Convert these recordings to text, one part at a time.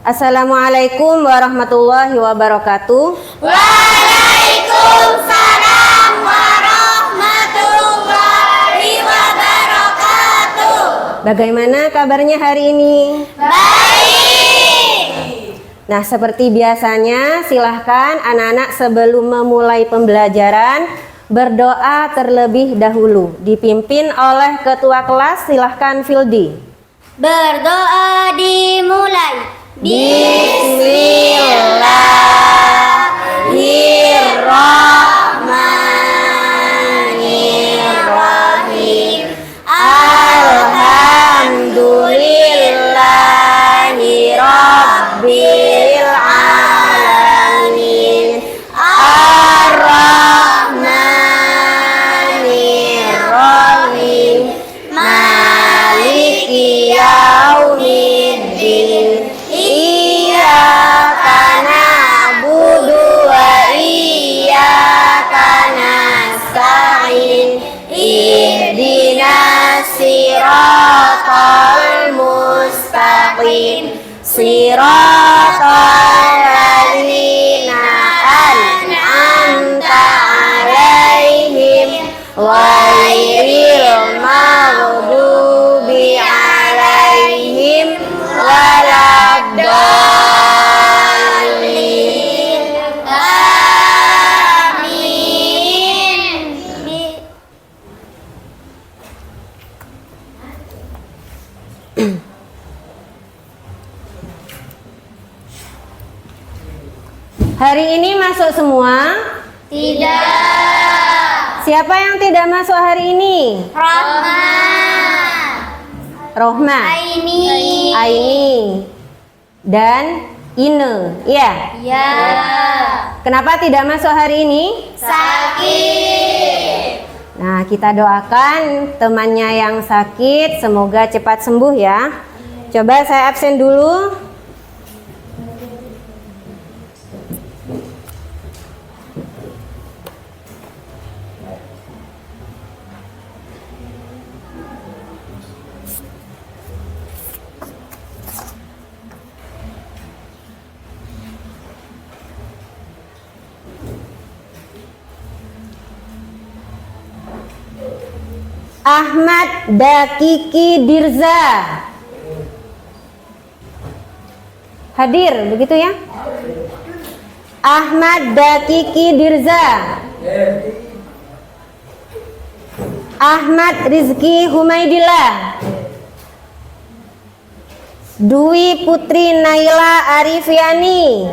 Assalamualaikum warahmatullahi wabarakatuh. Waalaikumsalam warahmatullahi wabarakatuh. Bagaimana kabarnya hari ini? Baik. Nah, seperti biasanya, silahkan anak-anak sebelum memulai pembelajaran berdoa terlebih dahulu. Dipimpin oleh ketua kelas, silahkan Fildi. Berdoa dimulai. Bismillahirrahmanirrahim. Alhamdulillahi rabbil alamin. Ar-Rahmanirrahim. Maliki yaumiddin. Iyyaka na'budu wa iyyaka nasta'in. Ihdinas siratal mustaqim. Siratal ladzina an'amta 'alaihim ghairil maghdubi 'alaihim waladdallin. Amin. Hari ini masuk semua? Tidak. Siapa yang tidak masuk hari ini? Rahman. Rohma, Aini. Aini, dan Ine. Ya. Ya. Kenapa tidak masuk hari ini? Sakit. Nah, kita doakan temannya yang sakit semoga cepat sembuh ya. Coba saya absen dulu. Ahmad Dakiki Dirza. Hadir, begitu ya? Ahmad Dakiki Dirza. Ahmad Rizki Humaidillah. Dwi Putri Naila Arifiani.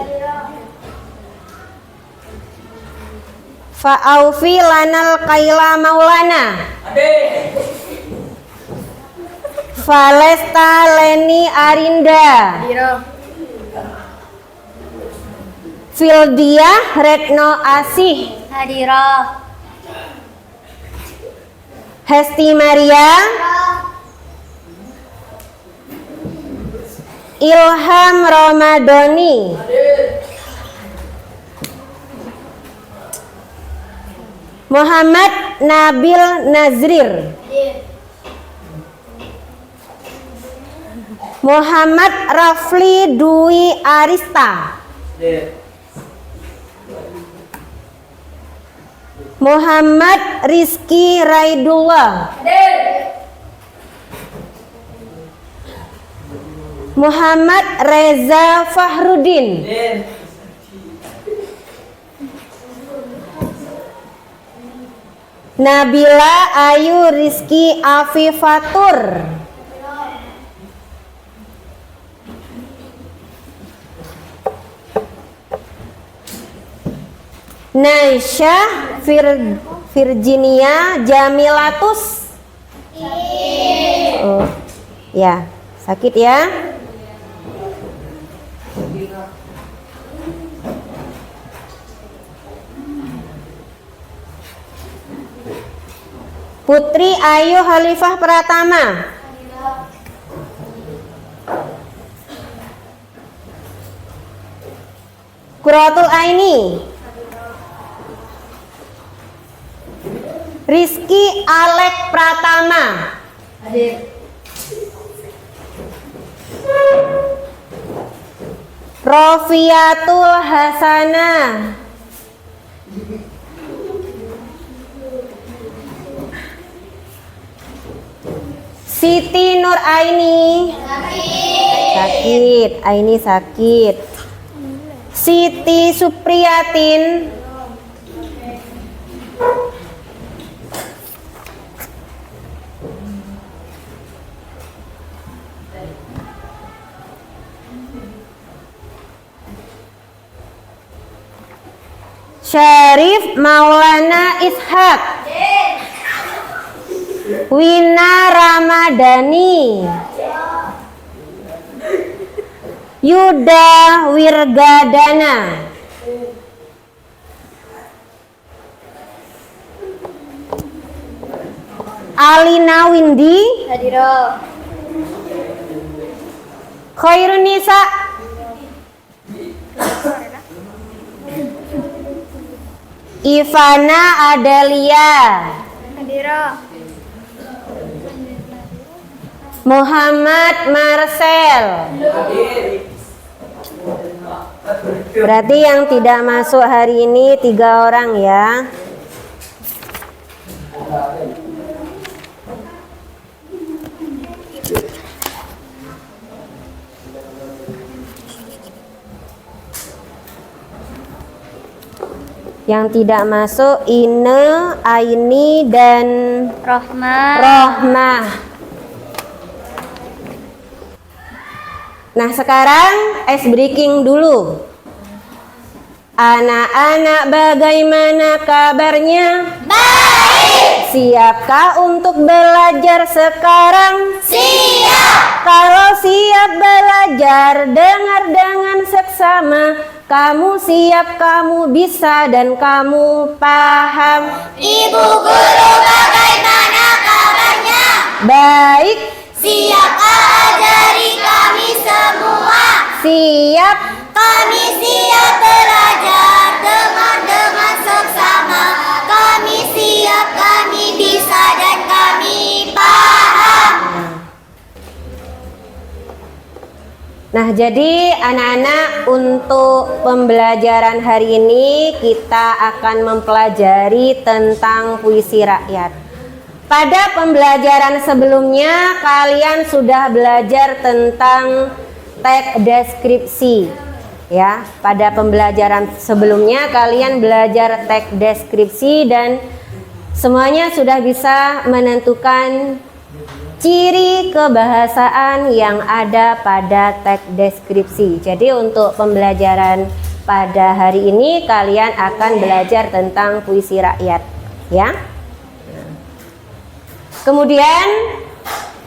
Fa'aufi Lanal Kaila Maulana. Valesta Leni Arinda. Fildia Retno Asih. Hadirah. Hesti Maria. Ilham Ramadhani. Muhammad Nabil Nazrir. Muhammad Rafli Dwi Arista. Muhammad Rizky Raidullah. Muhammad Reza Fahrudin. Nabila Ayu Rizky Afifatur. Naisyah Virginia Jamilatus. Oh, ya, sakit ya. Putri Ayu Khalifah Pratama. Quratul Aini. Rizky Alek Pratama. Rofiatul Hasanah. Siti Nur Aini. Sakit. Aini sakit. Siti Supriyatin. Syarif Maulana Ishak. Wina Ramadhani. Yuda Wirgadana. Alina Windy. Hadiro. Khairunisa. Ivana Adelia. Hadiro. Muhammad Marcel. Berarti yang tidak masuk hari ini 3 orang ya. Yang tidak masuk Ine, Aini, dan Rohmah. Nah sekarang ice breaking dulu. Anak-anak bagaimana kabarnya? Baik. Siapkah untuk belajar sekarang? Siap. Kalau siap belajar, dengar dengan seksama. Kamu siap, kamu bisa, dan kamu paham. Ibu guru bagaimana kabarnya? Baik. Siap ajari kami semua. Siap. Kami siap belajar dengan seksama. Kami siap, kami bisa, dan kami paham. Nah, jadi anak-anak untuk pembelajaran hari ini kita akan mempelajari tentang puisi rakyat. Pada pembelajaran sebelumnya kalian sudah belajar tentang teks deskripsi. Ya, pada pembelajaran sebelumnya kalian belajar teks deskripsi dan semuanya sudah bisa menentukan ciri kebahasaan yang ada pada teks deskripsi. Jadi untuk pembelajaran pada hari ini kalian akan belajar tentang puisi rakyat, ya. Kemudian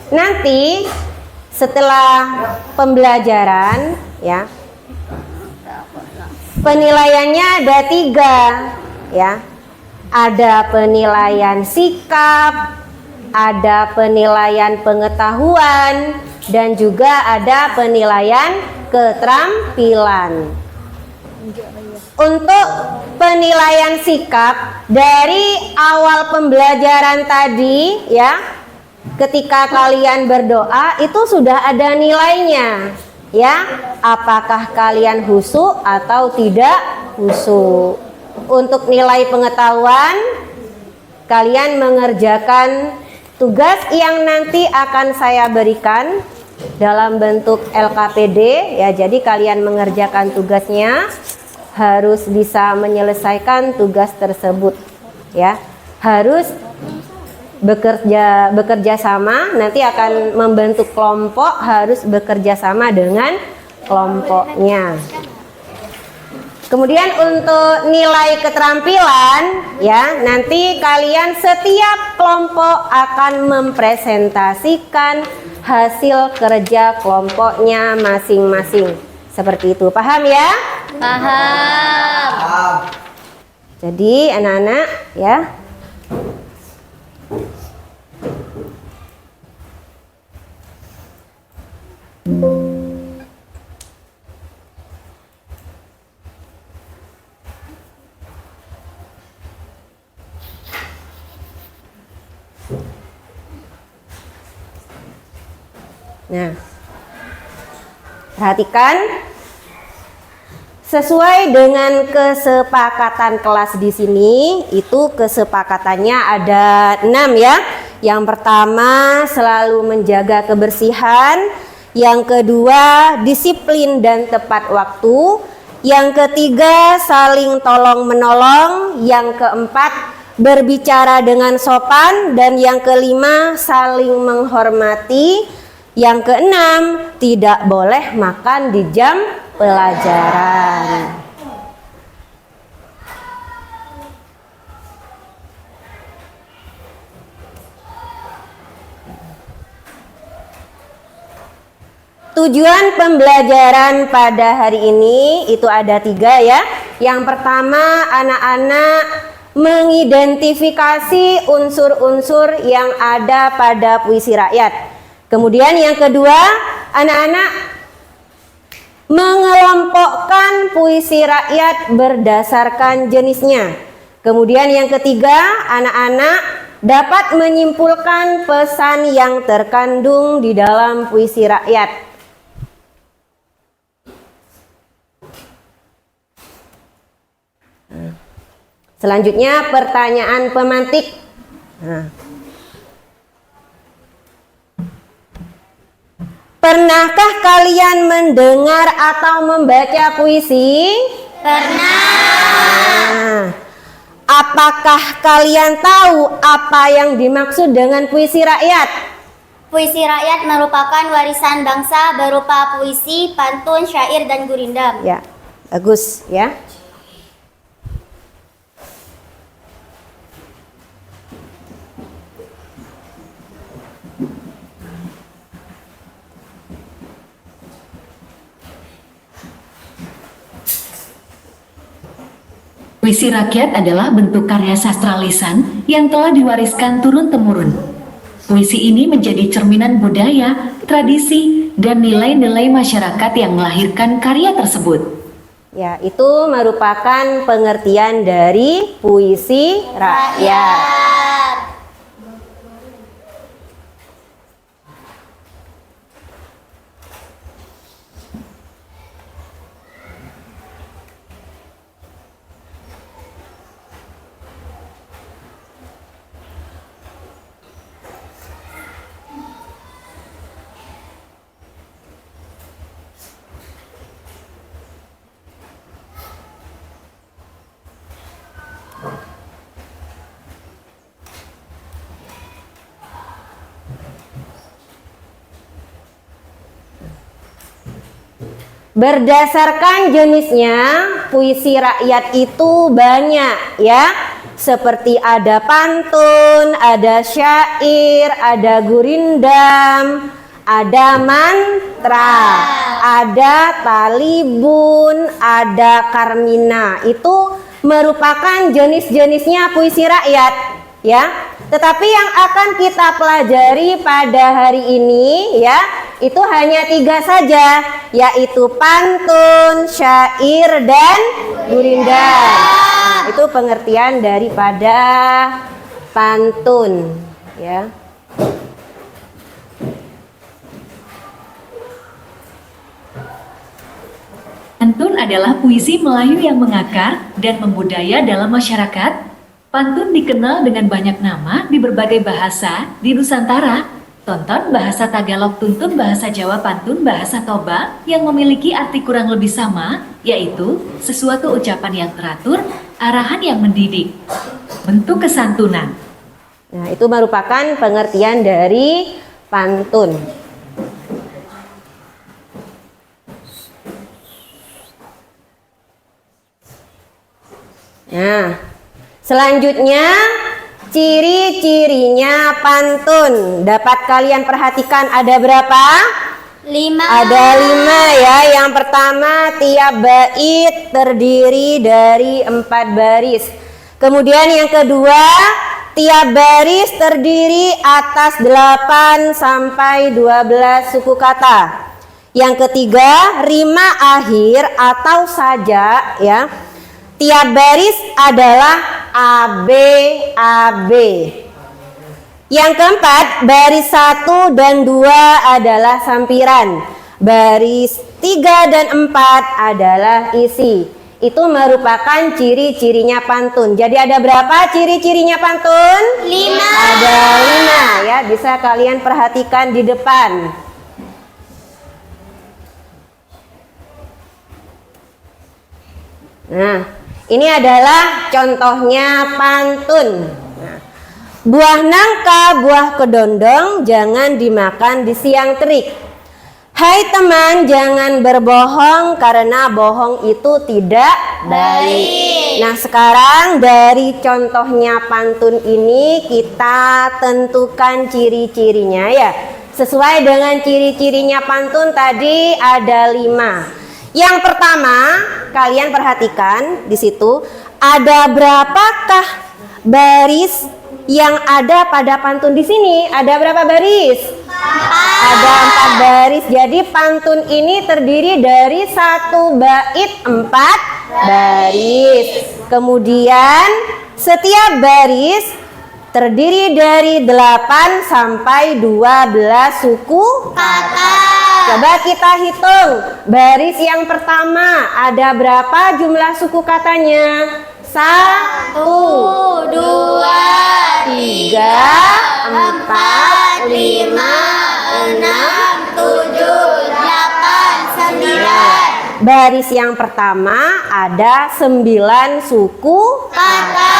nanti setelah pembelajaran, ya, penilaiannya ada 3, ya. Ada penilaian sikap, ada penilaian pengetahuan, dan juga ada penilaian keterampilan. Untuk penilaian sikap dari awal pembelajaran tadi, ya, ketika kalian berdoa itu sudah ada nilainya, ya. Apakah kalian khusyuk atau tidak khusyuk? Untuk nilai pengetahuan, kalian mengerjakan tugas yang nanti akan saya berikan dalam bentuk LKPD, ya. Jadi kalian mengerjakan tugasnya harus bisa menyelesaikan tugas tersebut, ya. Harus bekerja sama, nanti akan membentuk kelompok, harus bekerja sama dengan kelompoknya. Kemudian untuk nilai keterampilan, ya, nanti kalian setiap kelompok akan mempresentasikan hasil kerja kelompoknya masing-masing. Seperti itu, paham ya? Paham. Jadi anak-anak, ya, nah, perhatikan Sesuai dengan kesepakatan kelas di sini, itu kesepakatannya ada 6 ya. Yang pertama, selalu menjaga kebersihan. Yang kedua, disiplin dan tepat waktu. Yang ketiga, saling tolong menolong. Yang keempat, berbicara dengan sopan. Dan yang kelima, saling menghormati. Yang keenam, tidak boleh makan di jam pelajaran. Tujuan pembelajaran pada hari ini itu ada 3 ya. Yang pertama, anak-anak mengidentifikasi unsur-unsur yang ada pada puisi rakyat. Kemudian yang kedua, anak-anak mengelompokkan puisi rakyat berdasarkan jenisnya. Kemudian yang ketiga, anak-anak dapat menyimpulkan pesan yang terkandung di dalam puisi rakyat. Selanjutnya pertanyaan pemantik. Pernahkah kalian mendengar atau membaca puisi? Pernah. Apakah kalian tahu apa yang dimaksud dengan puisi rakyat? Puisi rakyat merupakan warisan bangsa berupa puisi, pantun, syair, dan gurindam. Ya, bagus ya. Puisi rakyat adalah bentuk karya sastra lisan yang telah diwariskan turun-temurun. Puisi ini menjadi cerminan budaya, tradisi, dan nilai-nilai masyarakat yang melahirkan karya tersebut. Ya, itu merupakan pengertian dari puisi rakyat. Berdasarkan jenisnya, puisi rakyat itu banyak ya. Seperti ada pantun, ada syair, ada gurindam, ada mantra, ada talibun, ada karmina. Itu merupakan jenis-jenisnya puisi rakyat ya. Tetapi yang akan kita pelajari pada hari ini ya, itu hanya 3 saja, yaitu pantun, syair, dan gurindam. Nah, itu pengertian daripada pantun ya. Pantun adalah puisi Melayu yang mengakar dan membudaya dalam masyarakat. Pantun dikenal dengan banyak nama di berbagai bahasa di Nusantara. Tonton bahasa Tagalog tuntun bahasa Jawa pantun bahasa Toba yang memiliki arti kurang lebih sama, yaitu sesuatu ucapan yang teratur, arahan yang mendidik. Bentuk kesantunan. Nah, itu merupakan pengertian dari pantun. Nah, selanjutnya ciri-cirinya pantun. Dapat kalian perhatikan ada berapa? 5. Ada 5 ya. Yang pertama, tiap bait terdiri dari 4 baris. Kemudian yang kedua, tiap baris terdiri atas 8 sampai 12 suku kata. Yang ketiga, rima akhir atau sajak ya. Tiap baris adalah AB, AB. Yang keempat, baris 1 dan 2 adalah sampiran. Baris 3 dan 4 adalah isi. Itu merupakan ciri-cirinya pantun. Jadi ada berapa ciri-cirinya pantun? 5. Ada 5 ya, bisa kalian perhatikan di depan. Nah, ini adalah contohnya pantun. Nah, buah nangka, buah kedondong jangan dimakan di siang terik. Hai teman, jangan berbohong karena bohong itu tidak baik. Nah, sekarang dari contohnya pantun ini kita tentukan ciri-cirinya ya. Sesuai dengan ciri-cirinya pantun tadi ada 5. Yang pertama, kalian perhatikan di situ ada berapakah baris yang ada pada pantun di sini? Ada berapa baris? Ada 4 baris. Jadi pantun ini terdiri dari 1 bait 4 baris. Kemudian setiap baris terdiri dari 8 sampai 12 suku kata. Coba kita hitung. Baris yang pertama ada berapa jumlah suku katanya? 1, 2, 3, 4, 5, 6, 7, 8, 9. Baris yang pertama ada 9 suku Kata.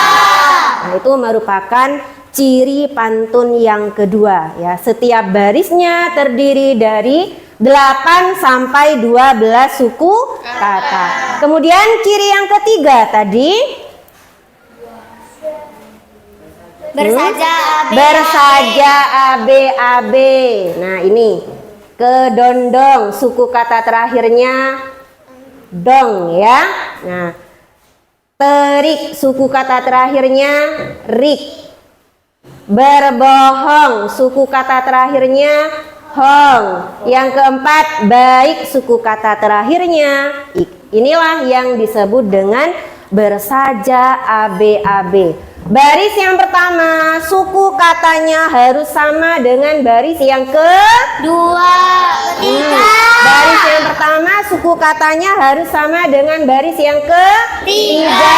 Nah, itu merupakan ciri pantun yang kedua ya. Setiap barisnya terdiri dari 8 sampai 12 suku kata. Kemudian ciri yang ketiga tadi bersaja AB. Nah, ini kedondong, suku kata terakhirnya dong ya. Nah, terik, suku kata terakhirnya rik. Berbohong, suku kata terakhirnya hong. Yang keempat, baik, suku kata terakhirnya ik. Inilah yang disebut dengan bersaja AB. Baris yang pertama, suku katanya harus sama dengan baris yang Dua, ketiga. Baris yang pertama, suku katanya harus sama dengan baris yang ketiga.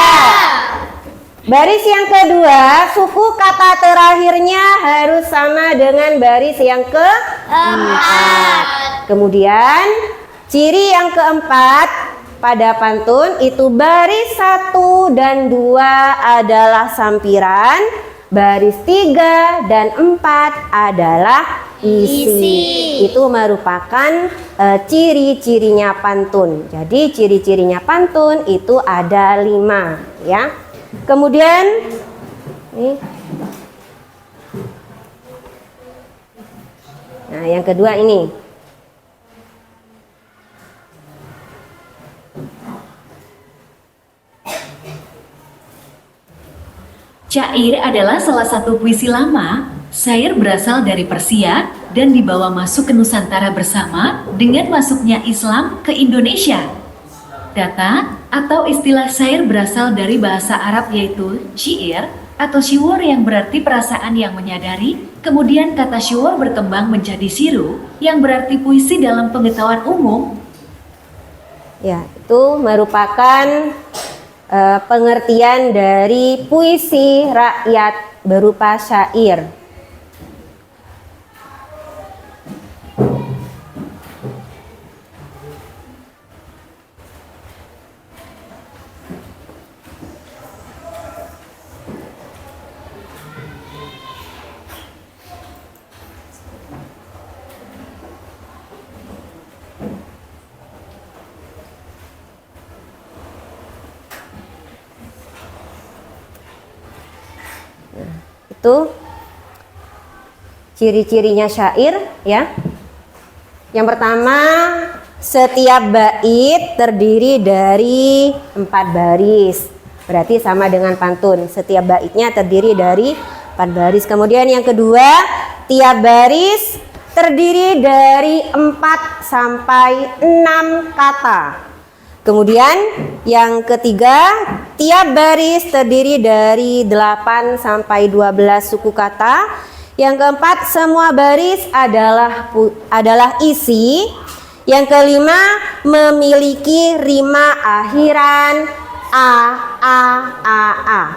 Baris yang kedua, suku kata terakhirnya harus sama dengan baris yang keempat. Kemudian, ciri yang keempat pada pantun itu baris 1 dan 2 adalah sampiran, baris 3 dan 4 adalah isi. Itu merupakan ciri-cirinya pantun. Jadi ciri-cirinya pantun itu ada 5 ya. Kemudian nih. Nah, yang kedua ini. Syair adalah salah satu puisi lama. Syair berasal dari Persia dan dibawa masuk ke Nusantara bersama dengan masuknya Islam ke Indonesia. Kata atau istilah syair berasal dari bahasa Arab yaitu syair atau syiur yang berarti perasaan yang menyadari. Kemudian kata syiur berkembang menjadi siru yang berarti puisi dalam pengetahuan umum. Ya, itu merupakan pengertian dari puisi rakyat berupa syair. Itu ciri-cirinya syair ya. Yang pertama, setiap bait terdiri dari 4 baris. Berarti sama dengan pantun. Setiap baitnya terdiri dari 4 baris. Kemudian yang kedua, tiap baris terdiri dari 4 sampai 6 kata. Kemudian yang ketiga, tiap baris terdiri dari 8 sampai 12 suku kata. Yang keempat, semua baris adalah isi. Yang kelima, memiliki rima akhiran a.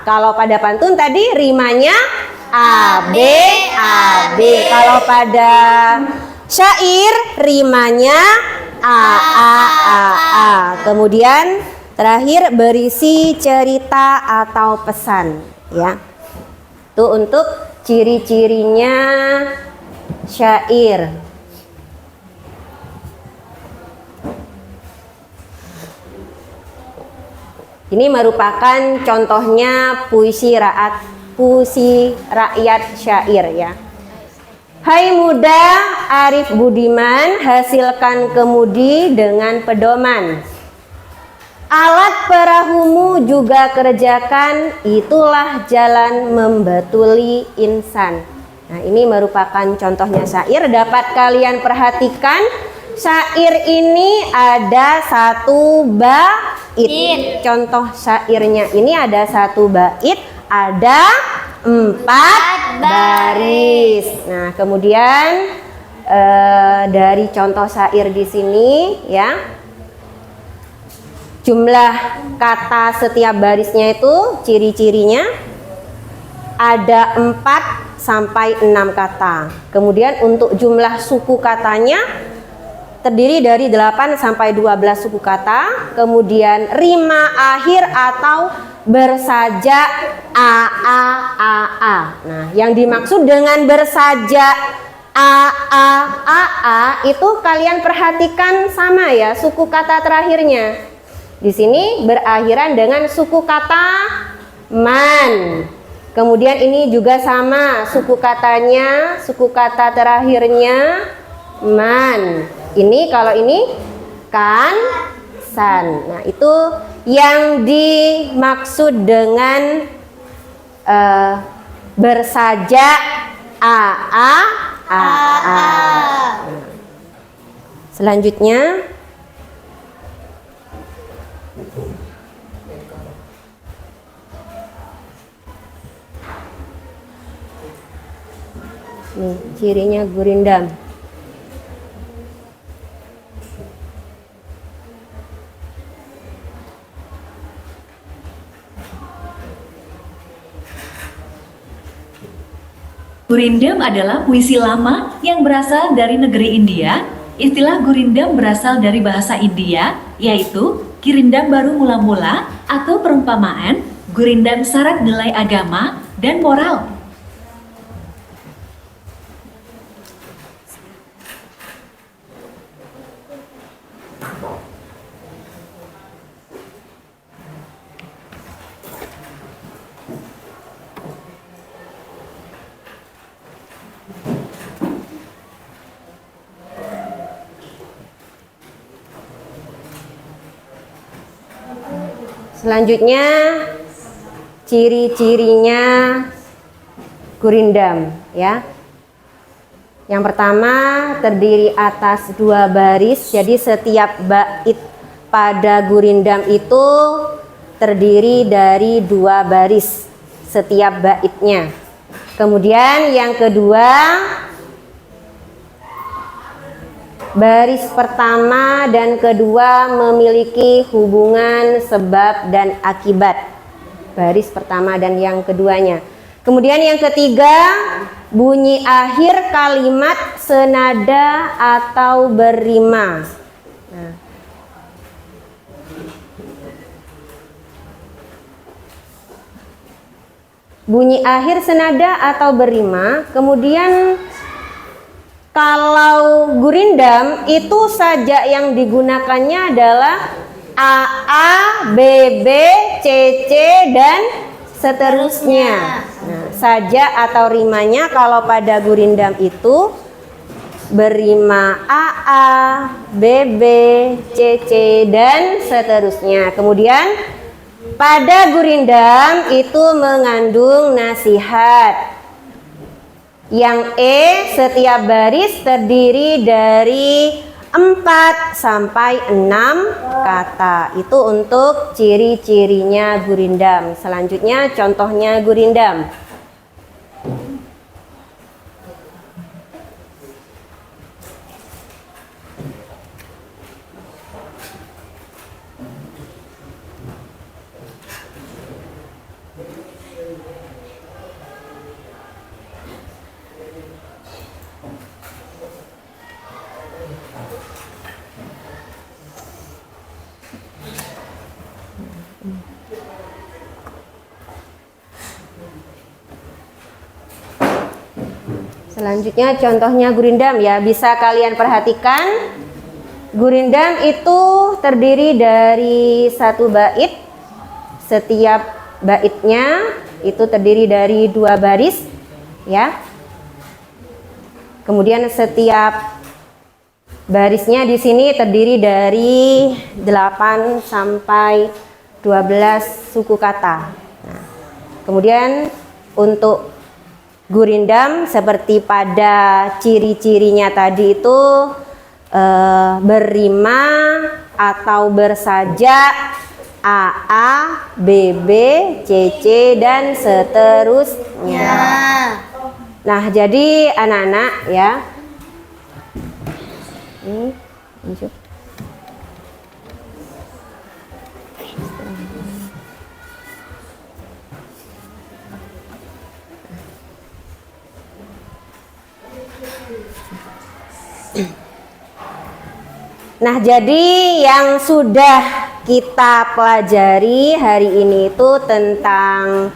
Kalau pada pantun tadi rimanya a b. Kalau pada syair rimanya a. Kemudian terakhir berisi cerita atau pesan, ya. Itu untuk ciri-cirinya syair. Ini merupakan contohnya puisi rakyat syair, ya. Hai muda arif budiman, hasilkan kemudi dengan pedoman. Alat perahumu juga kerjakan, itulah jalan membetuli insan. Nah, ini merupakan contohnya syair. Dapat kalian perhatikan, syair ini ada satu bait. Contoh syairnya ini ada satu bait, ada 4 baris. Nah, kemudian dari contoh syair di sini, ya, jumlah kata setiap barisnya itu ciri-cirinya ada 4 sampai 6 kata. Kemudian untuk jumlah suku katanya terdiri dari 8 sampai 12 suku kata. Kemudian rima akhir atau bersajak a. Nah, yang dimaksud dengan bersajak a itu kalian perhatikan sama, ya, suku kata terakhirnya. Di sini berakhiran dengan suku kata man. Kemudian ini juga sama, suku katanya, suku kata terakhirnya man. Ini kalau ini kan, san. Nah, itu yang dimaksud dengan bersajak a. Selanjutnya nih, cirinya gurindam. Gurindam adalah puisi lama yang berasal dari negeri India. Istilah gurindam berasal dari bahasa India, yaitu kirindam baru mula-mula atau perumpamaan, gurindam syarat nilai agama dan moral. Selanjutnya ciri-cirinya gurindam, ya. Yang pertama terdiri atas 2 baris. Jadi setiap bait pada gurindam itu terdiri dari 2 baris setiap baitnya. Kemudian yang kedua, baris pertama dan kedua memiliki hubungan sebab dan akibat. Baris pertama dan yang keduanya. Kemudian yang ketiga, bunyi akhir kalimat senada atau berrima. Nah, bunyi akhir senada atau berrima. Kemudian kalau gurindam itu sajak yang digunakannya adalah AA, BB, CC, dan seterusnya. Nah, sajak atau rimanya kalau pada gurindam itu berrima AA, BB, CC, dan seterusnya. Kemudian pada gurindam itu mengandung nasihat. Yang setiap baris terdiri dari 4 sampai 6 kata. Itu untuk ciri-cirinya gurindam. Selanjutnya contohnya gurindam. Selanjutnya contohnya gurindam ya, bisa kalian perhatikan. Gurindam itu terdiri dari satu bait. Setiap baitnya itu terdiri dari 2 baris ya. Kemudian setiap barisnya di sini terdiri dari 8 sampai 12 suku kata. Nah, kemudian untuk gurindam seperti pada ciri-cirinya tadi itu berrima atau bersajak AA, BB, CC dan seterusnya. Nah, jadi anak-anak ya. Lanjut. Nah, jadi yang sudah kita pelajari hari ini itu tentang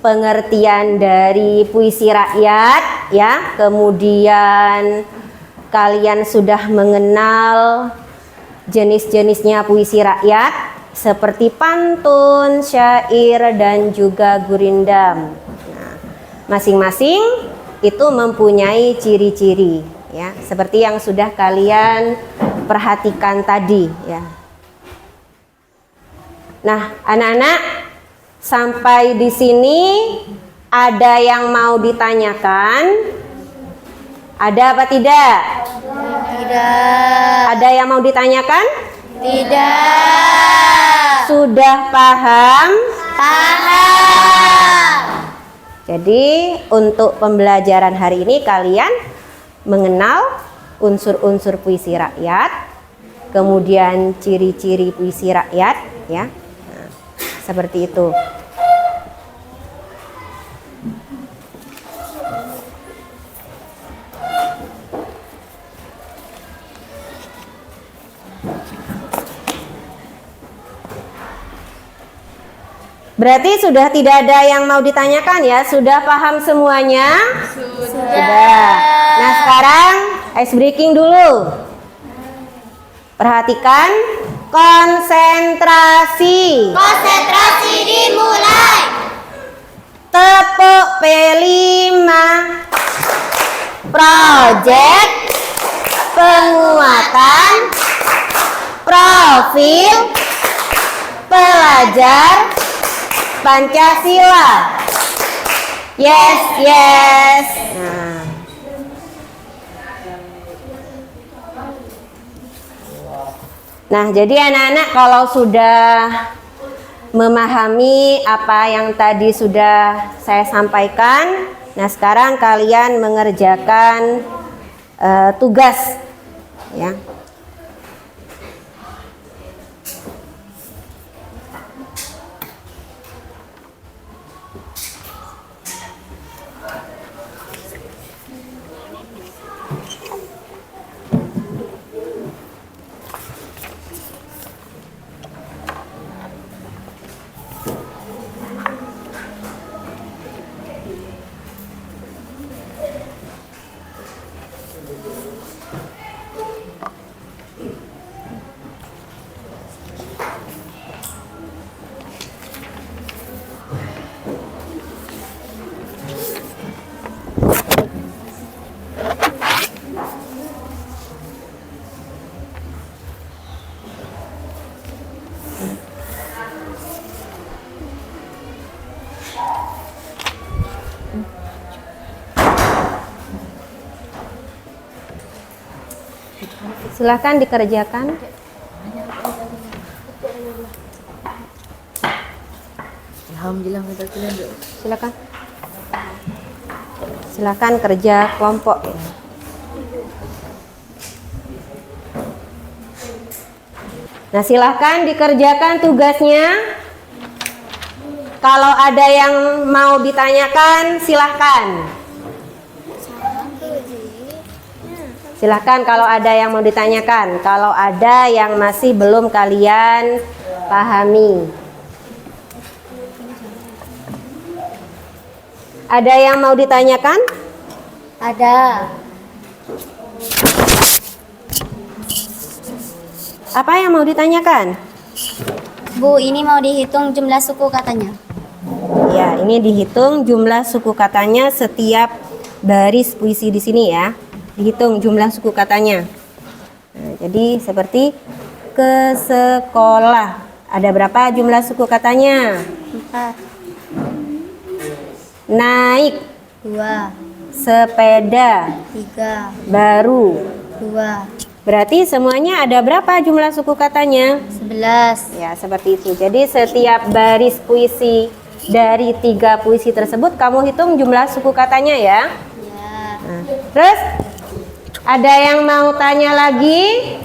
pengertian dari puisi rakyat ya. Kemudian kalian sudah mengenal jenis-jenisnya puisi rakyat seperti pantun, syair dan juga gurindam. Nah, masing-masing itu mempunyai ciri-ciri ya, seperti yang sudah kalian perhatikan tadi ya. Nah, anak-anak, sampai di sini ada yang mau ditanyakan? Ada apa tidak? Tidak. Ada yang mau ditanyakan? Tidak. Sudah paham? Paham. Jadi untuk pembelajaran hari ini kalian mengenal unsur-unsur puisi rakyat, kemudian ciri-ciri puisi rakyat ya. Nah, seperti itu. Berarti sudah tidak ada yang mau ditanyakan ya? Sudah paham semuanya? Sudah. Nah, sekarang ice breaking dulu. Perhatikan, konsentrasi. Konsentrasi dimulai. Tepuk P5. Project penguatan profil pelajar Pancasila. Yes, yes. Nah, jadi anak-anak kalau sudah memahami apa yang tadi sudah saya sampaikan, nah sekarang kalian mengerjakan tugas ya. Silahkan dikerjakan. Alhamdulillah kita Silakan. Silakan kerja kelompok. Nah, silahkan dikerjakan tugasnya. Kalau ada yang mau ditanyakan, silahkan. Silahkan kalau ada yang mau ditanyakan. Kalau ada yang masih belum kalian pahami. Ada yang mau ditanyakan? Ada. Apa yang mau ditanyakan? Bu, ini mau dihitung jumlah suku katanya. Ya, ini dihitung jumlah suku katanya setiap baris puisi di sini ya. Dihitung jumlah suku katanya. Nah, jadi seperti ke sekolah. Ada berapa jumlah suku katanya? 4, Naik, 2, sepeda, 3, baru. 2, Berarti semuanya ada berapa jumlah suku katanya? 11. Ya, seperti itu. Jadi setiap baris puisi dari 3 puisi tersebut kamu hitung jumlah suku katanya ya. Ya. Nah, terus ada yang mau tanya lagi?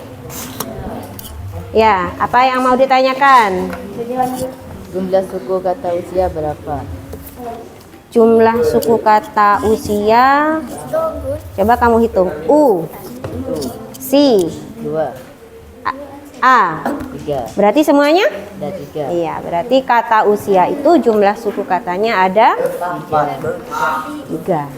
Ya, apa yang mau ditanyakan? Jumlah suku kata usia berapa? Jumlah suku kata usia. Coba kamu hitung. U, Si, 2, A. 3, Berarti semuanya? ada 3. Iya, berarti kata usia itu jumlah suku katanya ada 3.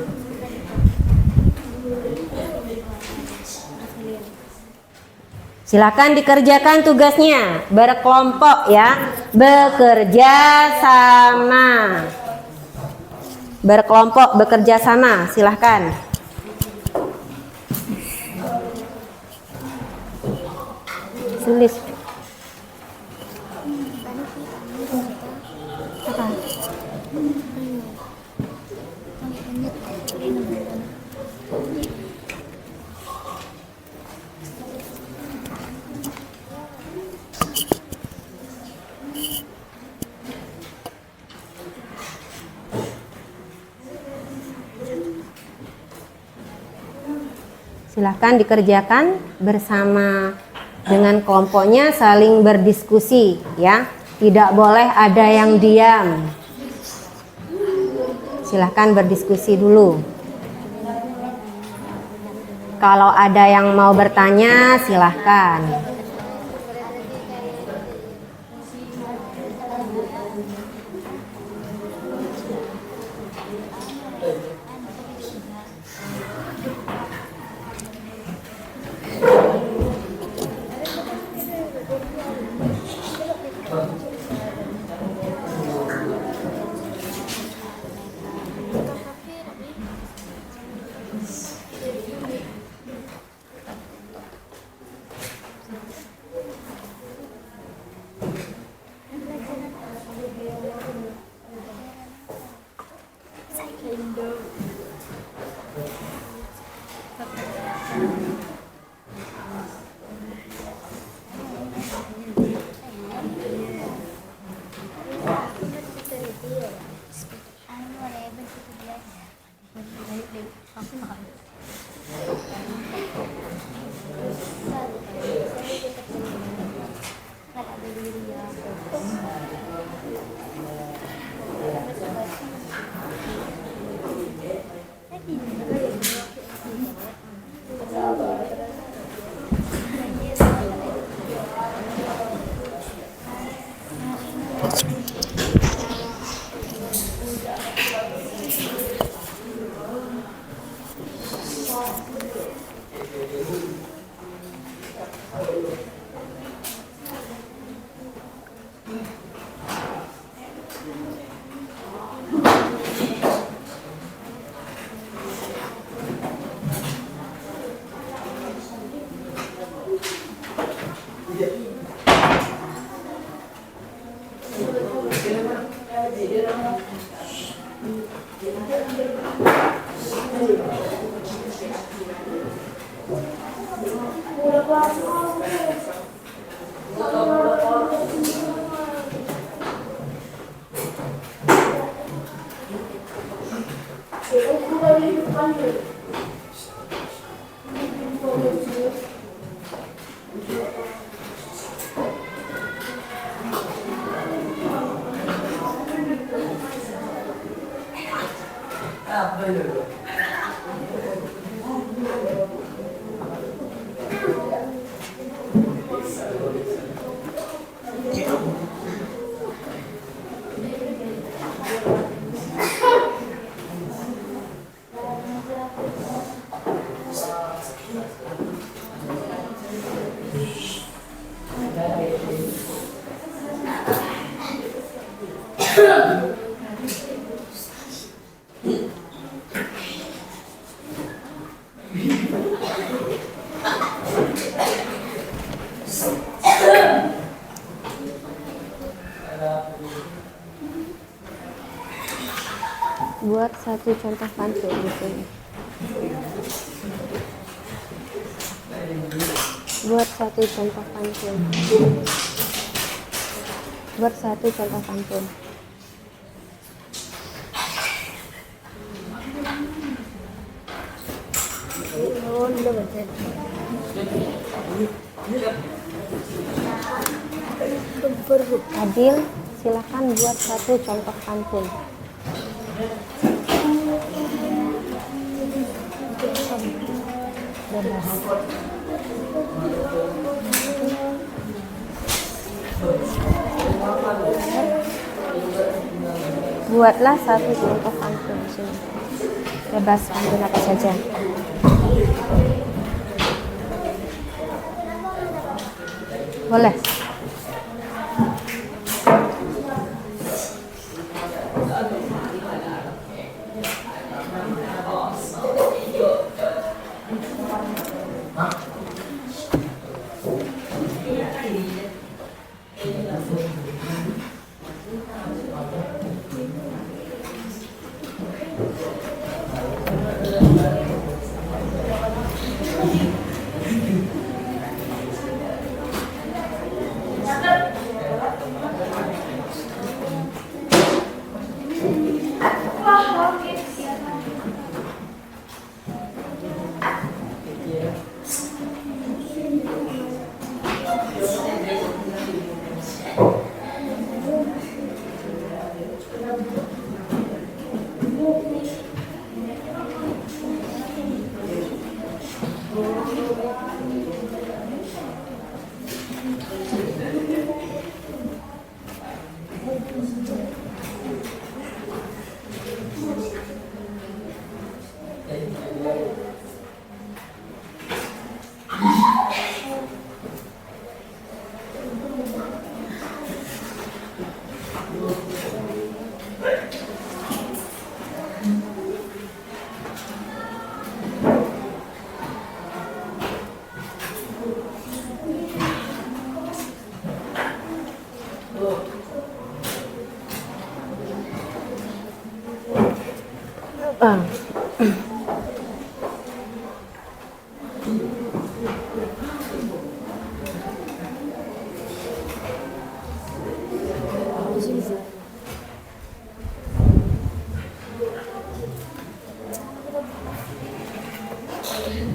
Silakan dikerjakan tugasnya berkelompok ya, bekerja sama. Berkelompok, bekerja sama, silahkan. Tulis. Silahkan dikerjakan bersama dengan kelompoknya, saling berdiskusi ya. Tidak boleh ada yang diam. Silahkan berdiskusi dulu. Kalau ada yang mau bertanya, silahkan. Satu contoh pantun di sini. Buat satu contoh pantun. Buat satu contoh pantun. Adil, silakan buat satu contoh pantun. Buatlah satu contoh pantun di sini. Bebas pantun apa saja. Boleh.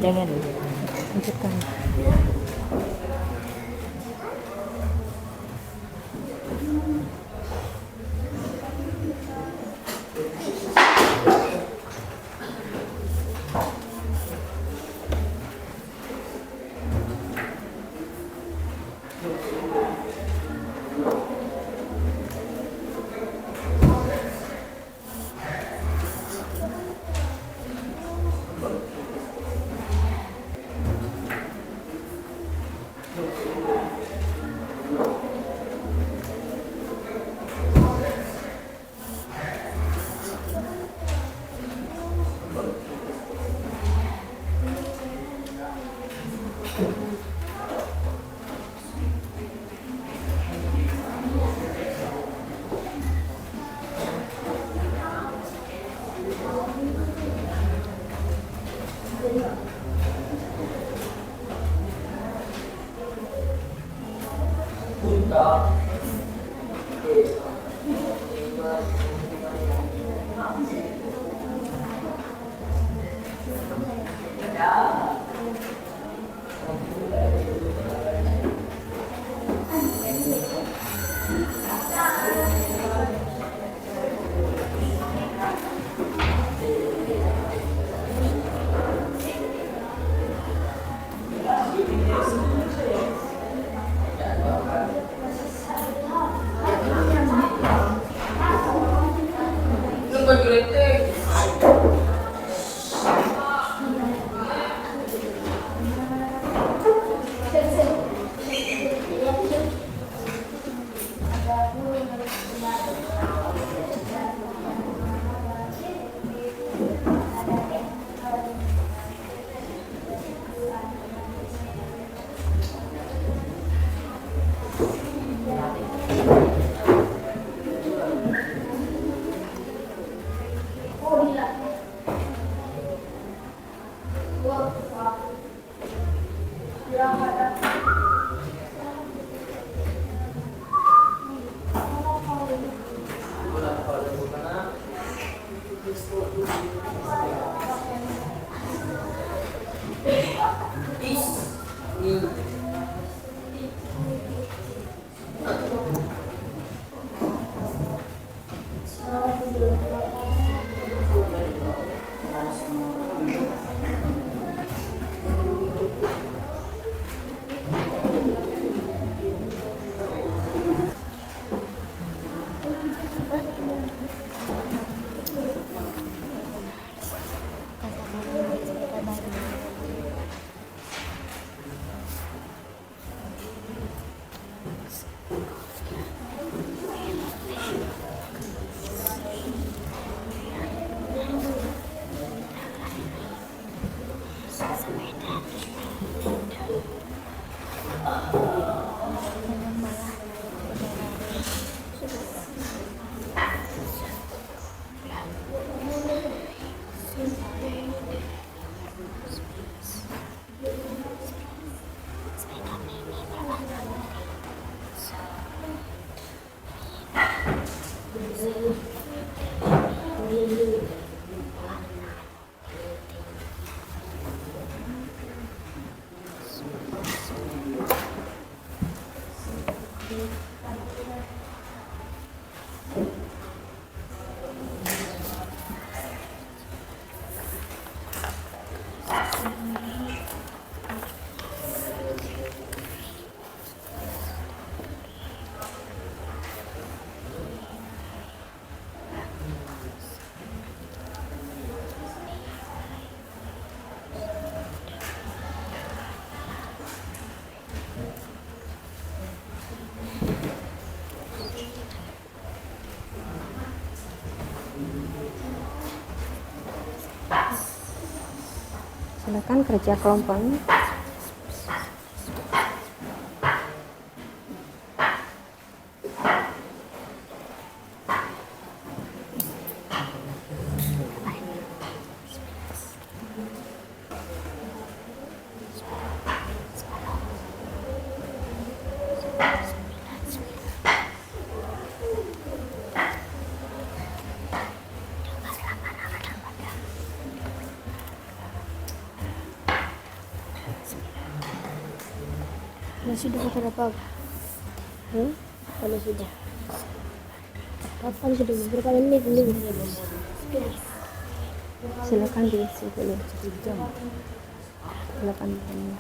Jangan. Lanjutkan. Silakan kerja kelompoknya. Sudah berapa? Kalau sudah. Kapan sudah berapa menit ini? Silakan diisi dulu. Silakan ditanya.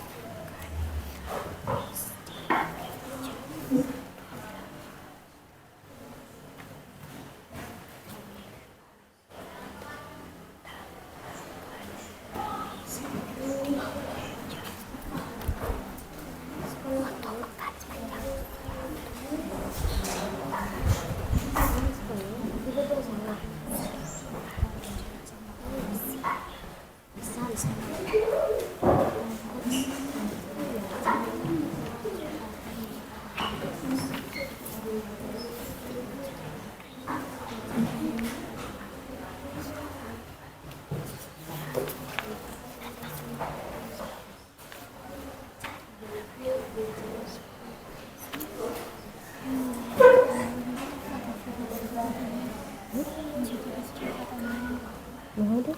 Mau deh.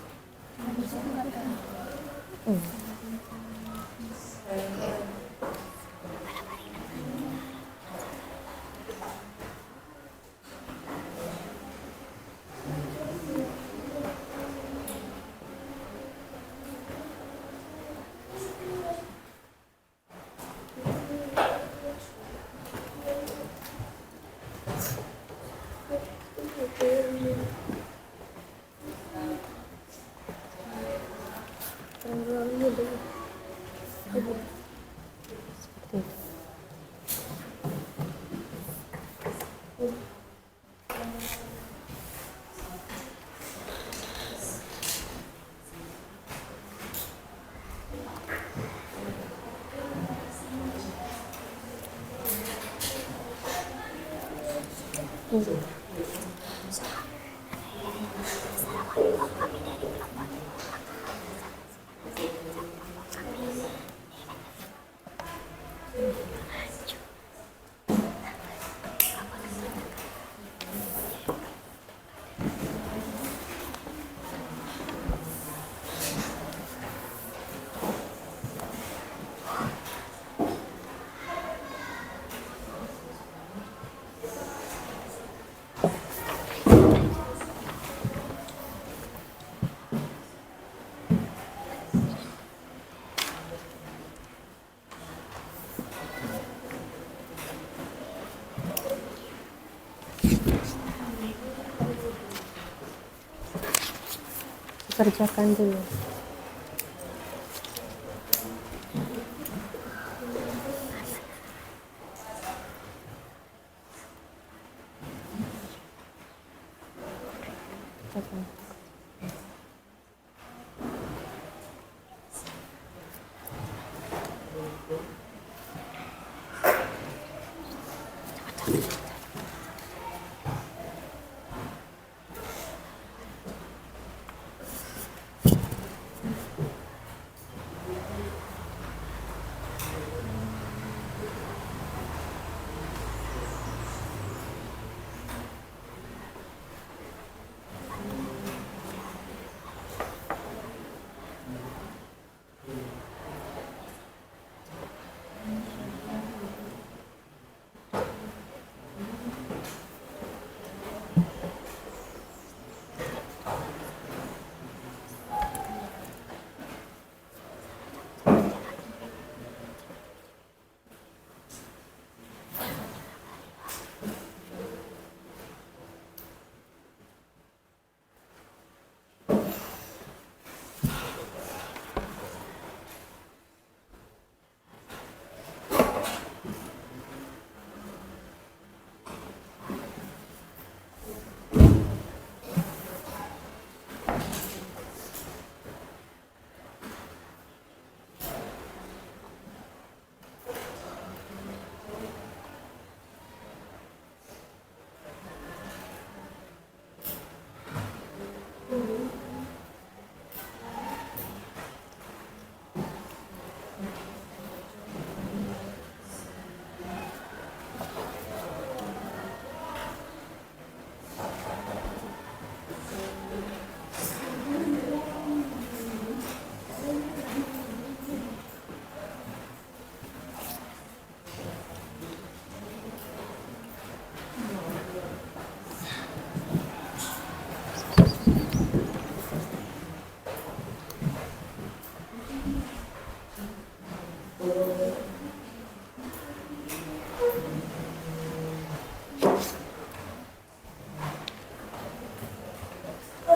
Kerjakan dulu.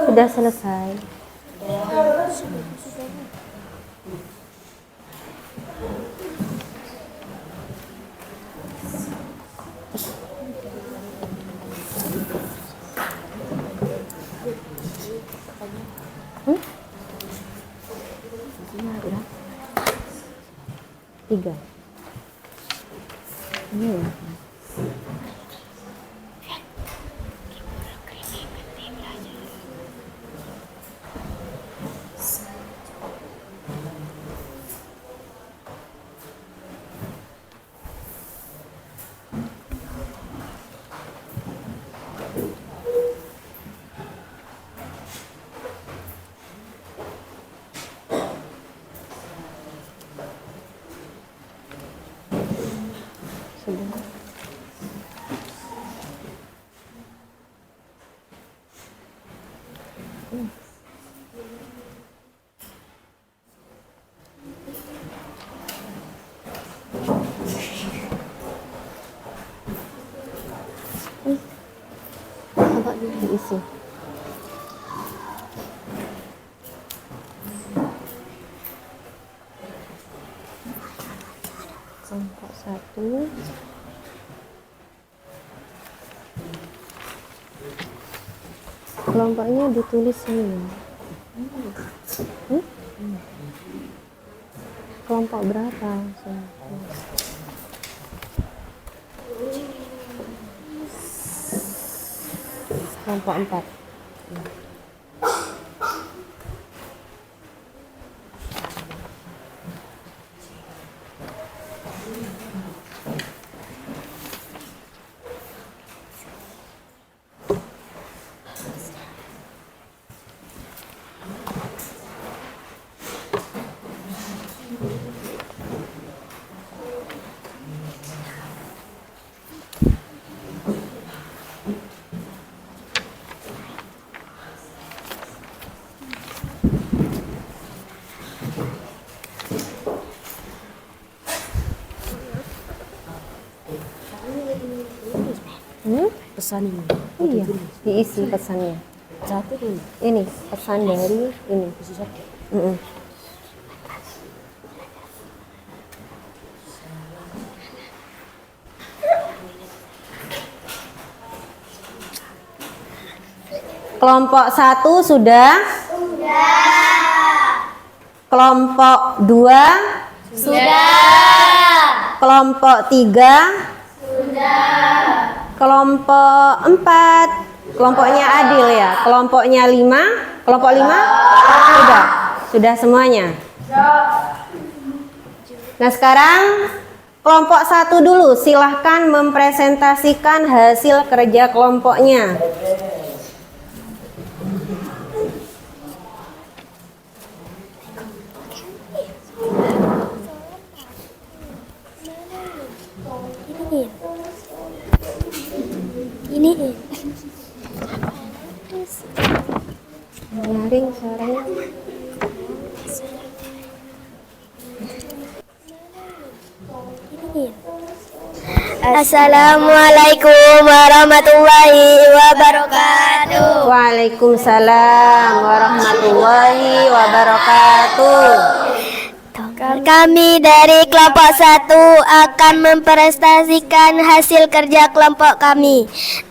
Sudah selesai. Tiga. Ini ya. Sudah. Coba diisi. Kelompok 1. Kelompoknya ditulis sini. Kelompok berapa? Kelompok 4. Pesan ini. Iya, diisi pesannya. Satu dulu. Ini pesan dari ini. Mm-mm. Kelompok 1 sudah? Kelompok 2? Kelompok 3? Kelompok 4? Kelompoknya Adil ya? Kelompoknya 5? Kelompok 5? Sudah? Sudah semuanya? Nah sekarang kelompok 1 dulu, silahkan mempresentasikan hasil kerja kelompoknya. Ini Nyaring suaranya. Assalamualaikum warahmatullahi wabarakatuh. Waalaikumsalam warahmatullahi wabarakatuh. Kami dari kelompok 1 akan mempresentasikan hasil kerja kelompok kami.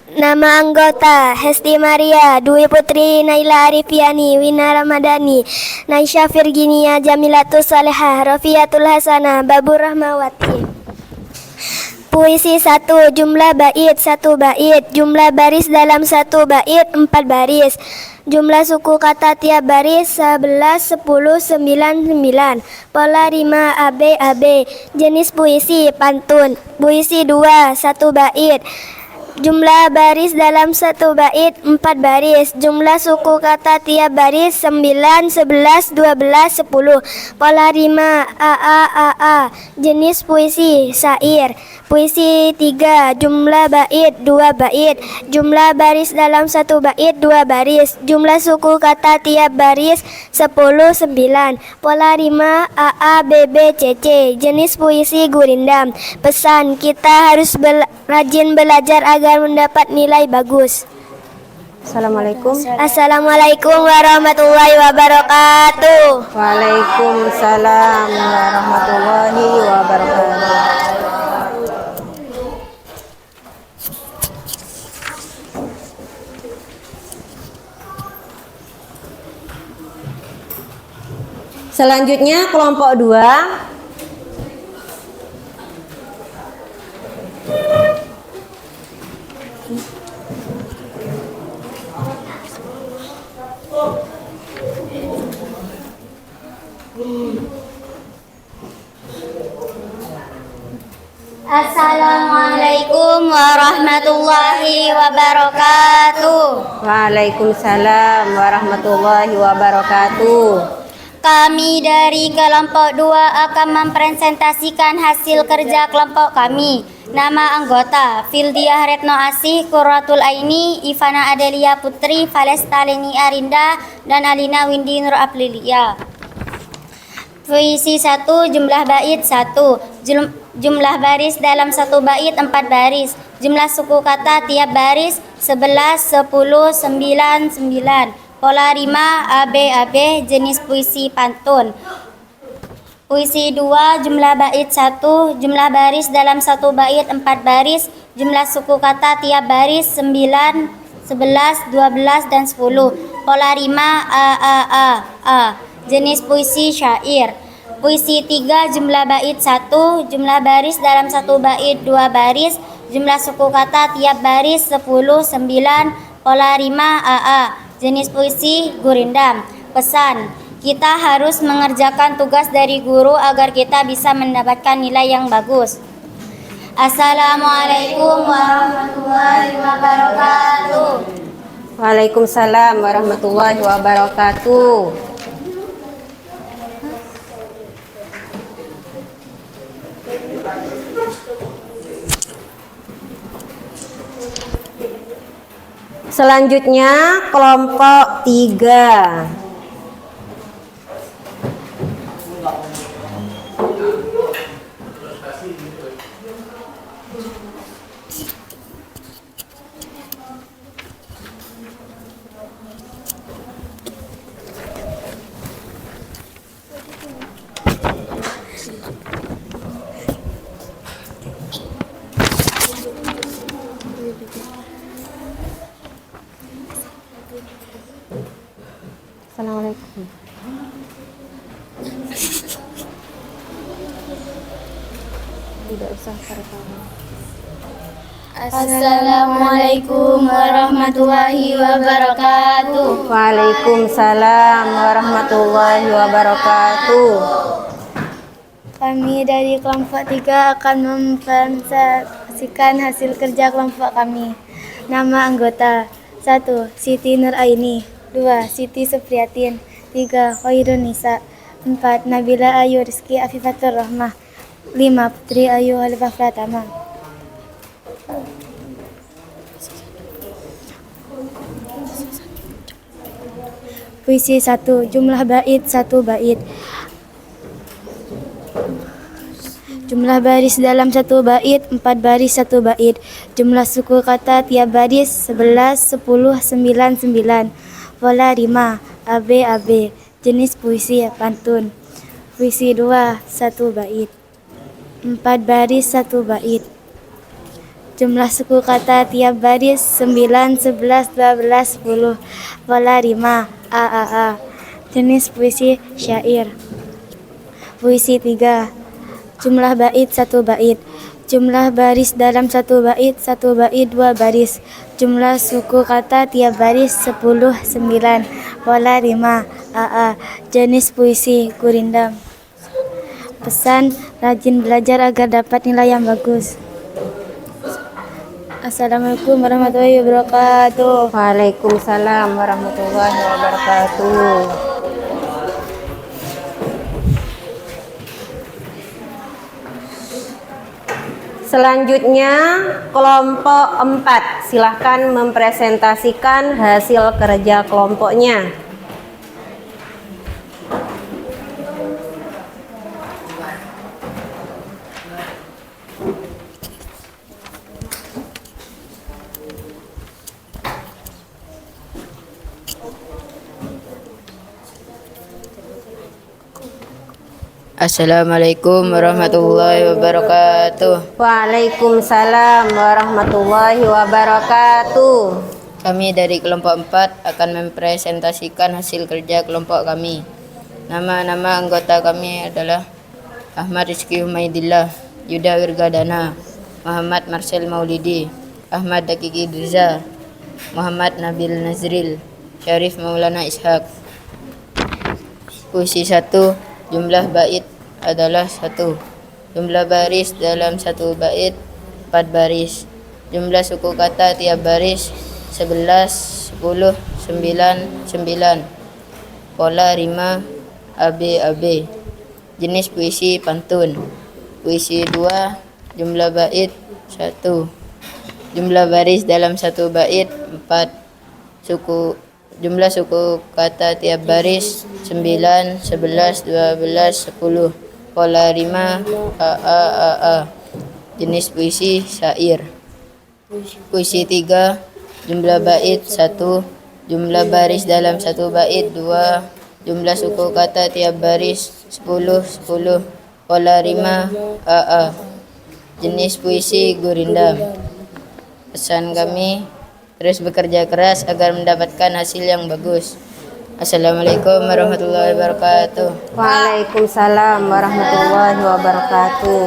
Nama anggota: Hesti Maria, Dwi Putri, Naila Arifiani, Wina Ramadhani, Naisha Virginia, Jamilatus Salehah, Rofiatul Hasanah, Babur Rahmawati. Puisi 1, jumlah bait 1 bait, jumlah baris dalam 1 bait 4 baris, jumlah suku kata tiap baris 11, 10, 9, 9. Pola rima AB AB. Jenis puisi pantun. Puisi 2, 1 bait, jumlah baris dalam 1 bait 4 baris, jumlah suku kata tiap baris 9, 11, 12, 10. Pola rima AA AA. Jenis puisi syair. Puisi 3, jumlah bait 2 bait, jumlah baris dalam 1 bait 2 baris, jumlah suku kata tiap baris 10, 9. Pola rima AA BB CC. Jenis puisi gurindam. Pesan: kita harus rajin belajar agar mendapat nilai bagus. Assalamualaikum. Assalamualaikum warahmatullahi wabarakatuh. Waalaikumsalam warahmatullahi wabarakatuh. Selanjutnya kelompok 2. Assalamualaikum warahmatullahi wabarakatuh. Waalaikumsalam warahmatullahi wabarakatuh. Kami dari kelompok 2 akan mempresentasikan hasil kerja kelompok kami. Nama anggota: Fildiah Retno Asih, Qurratul Aini, Ivana Adelia Putri, Valesta Leni Arinda, dan Alina Windy Nur Aprilia. Puisi 1, jumlah bait 1, jumlah baris dalam 1 bait 4 baris, jumlah suku kata tiap baris 11, 10, 9, 9. Pola rima AB AB. Jenis puisi pantun. Puisi 2, jumlah bait 1, jumlah baris dalam 1 bait 4 baris, jumlah suku kata tiap baris 9, 11, 12, dan 10. Pola rima A. Jenis puisi syair. Puisi 3, jumlah bait 1, jumlah baris dalam 1 bait 2 baris, jumlah suku kata tiap baris 10, 9. Pola rima A. Jenis puisi gurindam. Pesan: kita harus mengerjakan tugas dari guru agar kita bisa mendapatkan nilai yang bagus. Assalamualaikum warahmatullahi wabarakatuh. Waalaikumsalam warahmatullahi wabarakatuh. Selanjutnya kelompok 3. Tidak usah pertama. Assalamualaikum warahmatullahi wabarakatuh. Waalaikumsalam warahmatullahi wabarakatuh. Kami dari kelompok 3 akan mempresentasikan hasil kerja kelompok kami. Nama anggota: 1. Siti Nuraini, 2. Siti Supriyatin, 3. Khairun Nisa, 4. Nabila Ayu Rizki Afifatur Rahmah, 5. Putri Ayu Halifah Pratama. Puisi 1. Jumlah bait 1 bait. Jumlah baris dalam 1 bait 4 baris 1 bait. Jumlah suku kata tiap baris 11, 10, 9, 9. Pola rima AB AB. Jenis puisi pantun. Puisi 2 1 bait. 4 baris 1 bait. Jumlah suku kata tiap baris 9, 11, 12, 10. Pola rima A. Jenis puisi syair. Puisi 3. Jumlah bait 1 bait. Jumlah baris dalam 1 bait 1 bait 2 baris. Jumlah suku kata tiap baris 10, 9. Pola rima A. Jenis puisi gurindam. Pesan: rajin belajar agar dapat nilai yang bagus. Assalamualaikum warahmatullahi wabarakatuh. Waalaikumsalam warahmatullahi wabarakatuh. Selanjutnya kelompok 4, silahkan mempresentasikan hasil kerja kelompoknya. Assalamualaikum warahmatullahi wabarakatuh. Waalaikumsalam warahmatullahi wabarakatuh. Kami dari kelompok 4 akan mempresentasikan hasil kerja kelompok kami. Nama-nama anggota kami adalah Ahmad Rizky Humaidillah, Yuda Wirgadana, Muhammad Marcel Maulidi, Ahmad Dakiki Dirza, Muhammad Nabil Nazril, Syarif Maulana Ishaq. Puisi 1. Jumlah bait adalah 1. Jumlah baris dalam 1 bait 4 baris. Jumlah suku kata tiap baris 11, 10, 9, 9. Pola rima AB AB. Jenis puisi pantun. Puisi 2. Jumlah bait 1. Jumlah baris dalam 1 bait 4. Jumlah suku kata tiap baris 9, 11, 12, 10. Pola rima A. Jenis puisi syair. Puisi 3. Jumlah bait 1. Jumlah baris dalam 1 bait 2. Jumlah suku kata tiap baris 10, 10. Pola rima A. Jenis puisi gurindam. Pesan kami: terus bekerja keras agar mendapatkan hasil yang bagus. Assalamualaikum warahmatullahi wabarakatuh. Waalaikumsalam warahmatullahi wabarakatuh.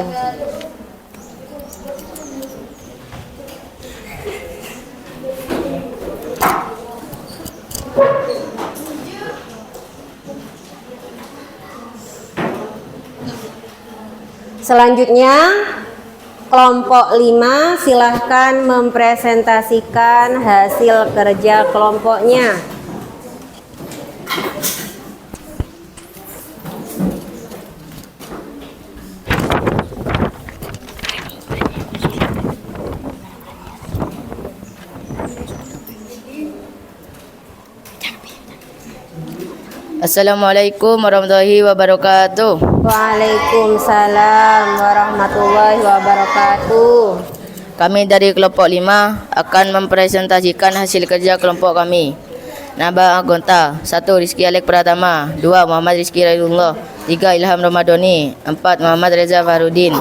Selanjutnya kelompok 5, silahkan mempresentasikan hasil kerja kelompoknya. Assalamualaikum warahmatullahi wabarakatuh. Waalaikumsalam warahmatullahi wabarakatuh. Kami dari kelompok 5 akan mempresentasikan hasil kerja kelompok kami. Nama anggota: 1. Rizky Alek Pratama, 2. Muhammad Rizky Raidullah, 3. Ilham Ramadhani, 4. Muhammad Reza Farudin,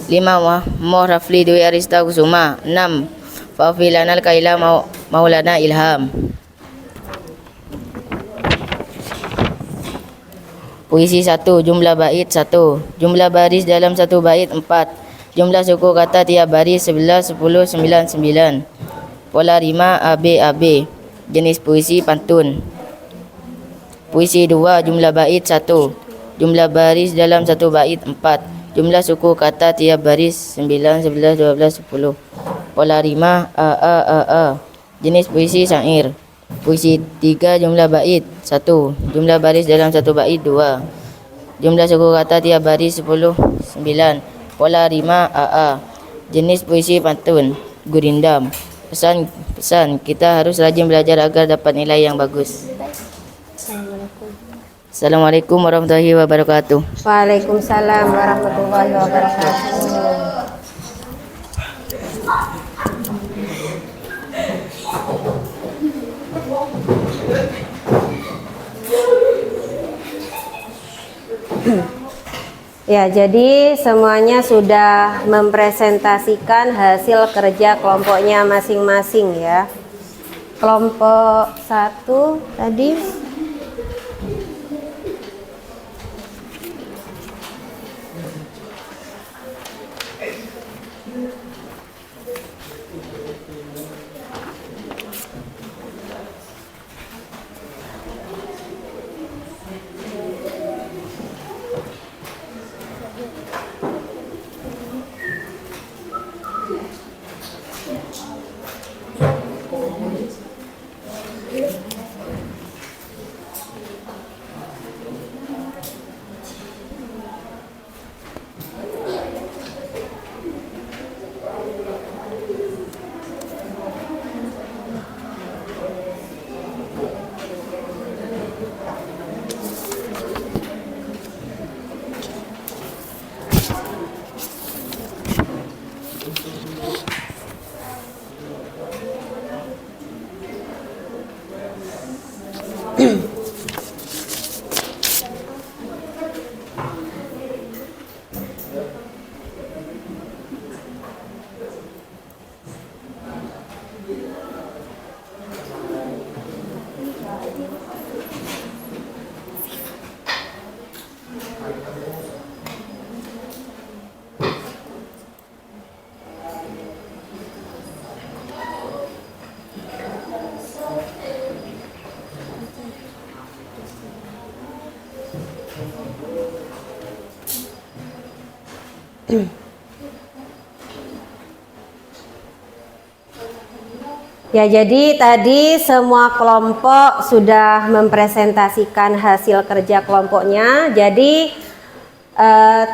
5. Muhammad Rafli Dwi Arista Kusuma, 6. Fafilanal Kaila Maulana Ilham. Puisi 1. Jumlah bait 1. Jumlah baris dalam 1 bait 4. Jumlah suku kata tiap baris 11, 10, 9, 9. Pola rima AB AB. Jenis puisi pantun. Puisi 2, jumlah bait 1. Jumlah baris dalam satu bait 4. Jumlah suku kata tiap baris 9, 11, 12, 10. Pola rima A. Jenis puisi syair. Puisi 3, jumlah bait 1. Jumlah baris dalam satu bait 2. Jumlah suku kata tiap baris 10, 9. Pola rima A. Jenis puisi pantun. Gurindam. Pesan kita harus rajin belajar agar dapat nilai yang bagus. Assalamualaikum warahmatullahi wabarakatuh. Waalaikumsalam warahmatullahi wabarakatuh. Ya, jadi semuanya sudah mempresentasikan hasil kerja kelompoknya masing-masing ya. Kelompok 1 tadi ya, jadi tadi semua kelompok sudah mempresentasikan hasil kerja kelompoknya. Jadi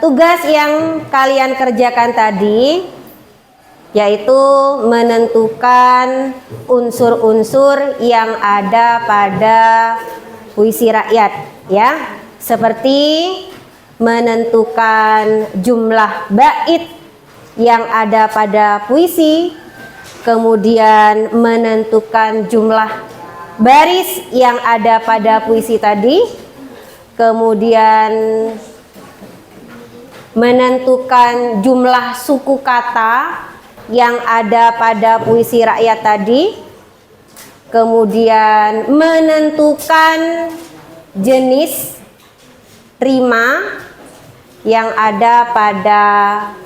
tugas yang kalian kerjakan tadi yaitu menentukan unsur-unsur yang ada pada puisi rakyat ya. Seperti menentukan jumlah bait yang ada pada puisi, kemudian menentukan jumlah baris yang ada pada puisi tadi, kemudian menentukan jumlah suku kata yang ada pada puisi rakyat tadi, kemudian menentukan jenis rima yang ada pada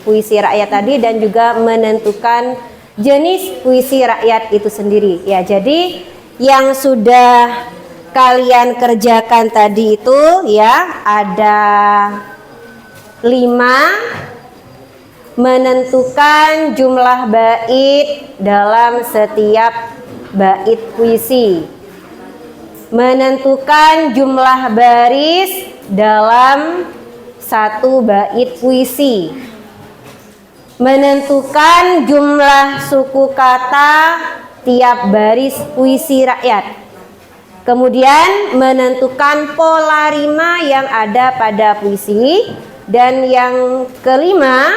puisi rakyat tadi dan juga menentukan jenis puisi rakyat itu sendiri ya. Jadi yang sudah kalian kerjakan tadi itu ya ada 5, menentukan jumlah bait dalam setiap bait puisi, menentukan jumlah baris dalam satu bait puisi, menentukan jumlah suku kata tiap baris puisi rakyat, kemudian menentukan pola rima yang ada pada puisi, dan yang kelima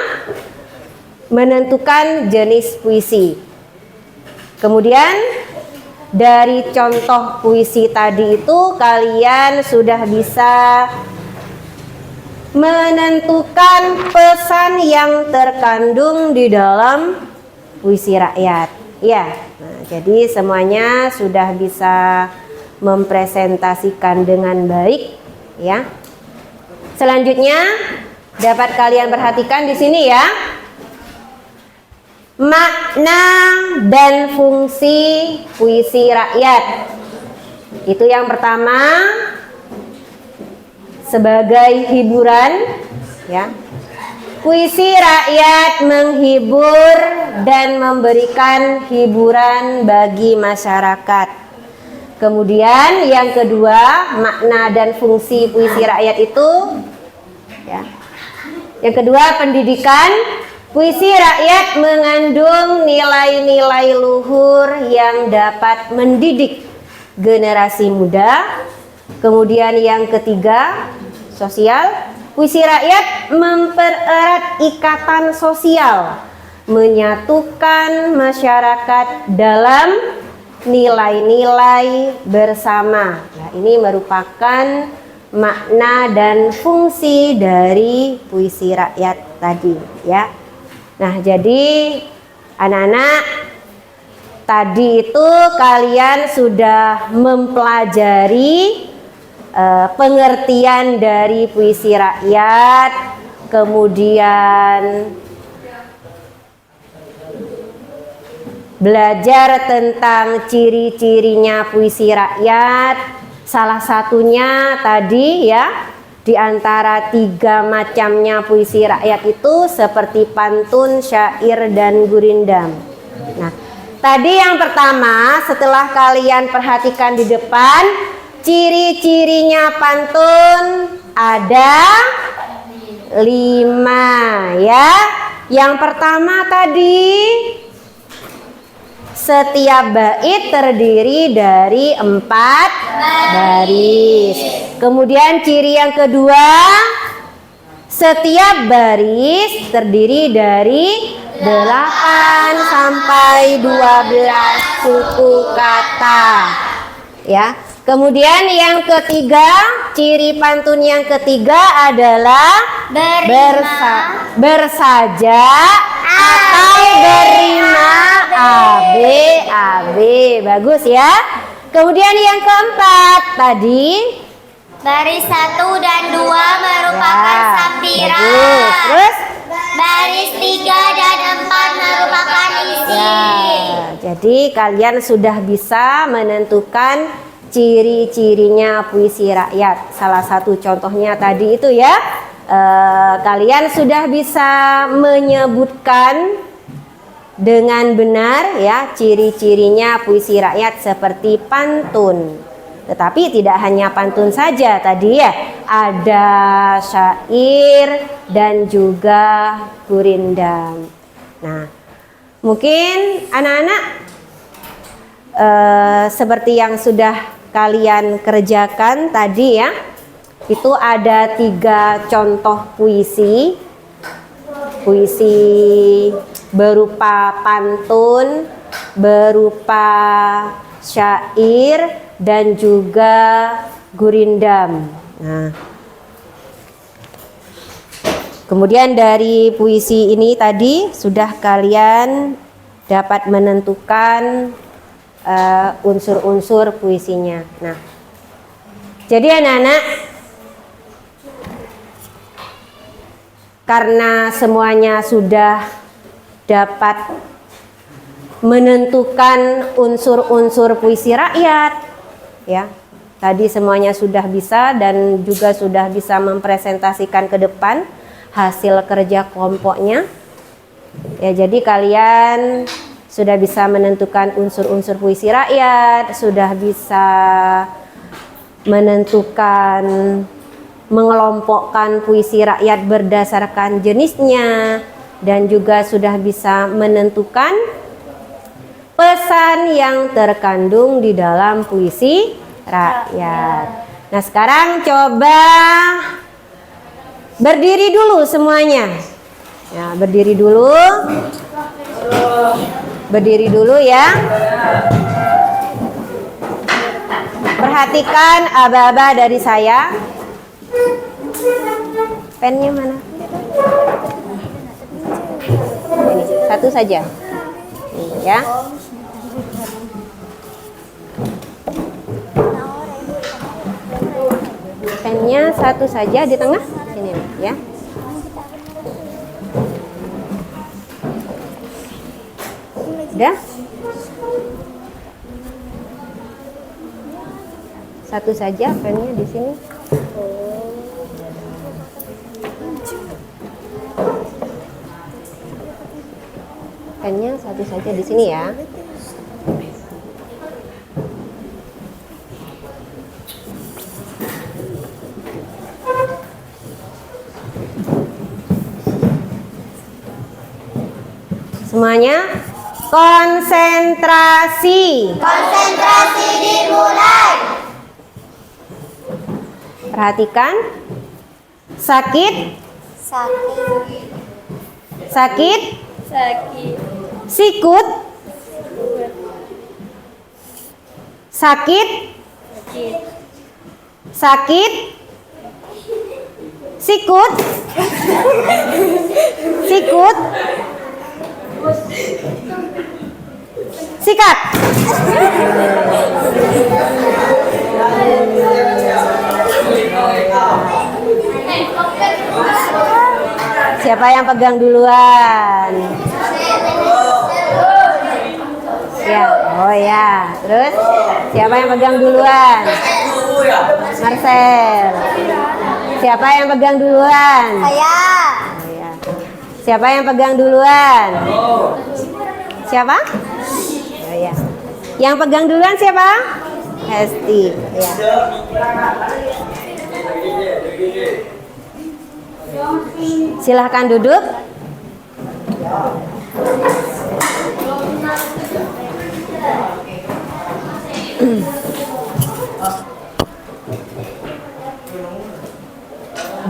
menentukan jenis puisi. Kemudian dari contoh puisi tadi itu kalian sudah bisa menentukan pesan yang terkandung di dalam puisi rakyat ya. Nah, jadi semuanya sudah bisa mempresentasikan dengan baik ya. Selanjutnya dapat kalian perhatikan di sini ya. makna dan fungsi puisi rakyat. Itu yang pertama, sebagai hiburan, ya. Puisi rakyat menghibur dan memberikan hiburan bagi masyarakat. Kemudian yang kedua, makna dan fungsi puisi rakyat itu, ya. Yang kedua, pendidikan. Puisi rakyat mengandung nilai-nilai luhur yang dapat mendidik generasi muda. Kemudian yang ketiga, sosial. Puisi rakyat mempererat ikatan sosial, menyatukan masyarakat dalam nilai-nilai bersama. Nah, ini merupakan makna dan fungsi dari puisi rakyat tadi, ya. Nah, jadi anak-anak, tadi itu kalian sudah mempelajari pengertian dari puisi rakyat, kemudian belajar tentang ciri-cirinya puisi rakyat. Salah satunya tadi, ya, di antara 3 macamnya puisi rakyat itu seperti pantun, syair, dan gurindam. Nah, tadi yang pertama, setelah kalian perhatikan di depan, ciri-cirinya pantun ada 5, ya. Yang pertama tadi, setiap bait terdiri dari 4 baris. Kemudian ciri yang kedua, setiap baris terdiri dari 8 sampai 12 suku kata, ya. Kemudian yang ketiga, ciri pantun yang ketiga adalah bersaja atau berima, AB, AB. Bagus, ya. Kemudian yang keempat tadi, Baris 1 dan 2 merupakan ya, sampiran. bagus. Terus Baris 3 dan 4 merupakan isi. ya, jadi kalian sudah bisa menentukan ciri-cirinya puisi rakyat. Salah satu contohnya tadi itu, ya, kalian sudah bisa menyebutkan dengan benar, ya, ciri-cirinya puisi rakyat seperti pantun. Tetapi tidak hanya pantun saja tadi, ya, ada syair dan juga gurindam. Nah, mungkin anak-anak seperti yang sudah kalian kerjakan tadi, ya, itu ada 3 contoh puisi berupa pantun, berupa syair, dan juga gurindam. Nah, kemudian dari puisi ini tadi sudah kalian dapat menentukan unsur-unsur puisinya. Nah, jadi anak-anak, karena semuanya sudah dapat menentukan unsur-unsur puisi rakyat, ya, tadi semuanya sudah bisa dan juga sudah bisa mempresentasikan ke depan hasil kerja kelompoknya, ya. Jadi kalian sudah bisa menentukan unsur-unsur puisi rakyat, sudah bisa menentukan, mengelompokkan puisi rakyat berdasarkan jenisnya, dan juga sudah bisa menentukan pesan yang terkandung di dalam puisi rakyat. Nah, sekarang coba berdiri dulu semuanya. Ya, berdiri dulu. Berdiri dulu, ya. Perhatikan aba-aba dari saya. Pennya mana? Ini, satu saja. Ini, ya. Pennya satu saja di tengah. Ini, ya. Udah? Satu saja pennya di sini. Pennya satu saja di sini ya. Semuanya konsentrasi. Konsentrasi dimulai. Perhatikan. Sakit, Sakit. sakit, Sakit. sikut, sakit, sakit, sikut, sikut, sikat. Siapa yang pegang duluan? Ya, oh ya. Terus siapa yang pegang duluan? Marcel. Siapa yang pegang duluan? Saya. Oh ya. Siapa yang pegang duluan? Siapa? Oh ya. Yang pegang duluan siapa? Hesti. Ya. Silahkan duduk.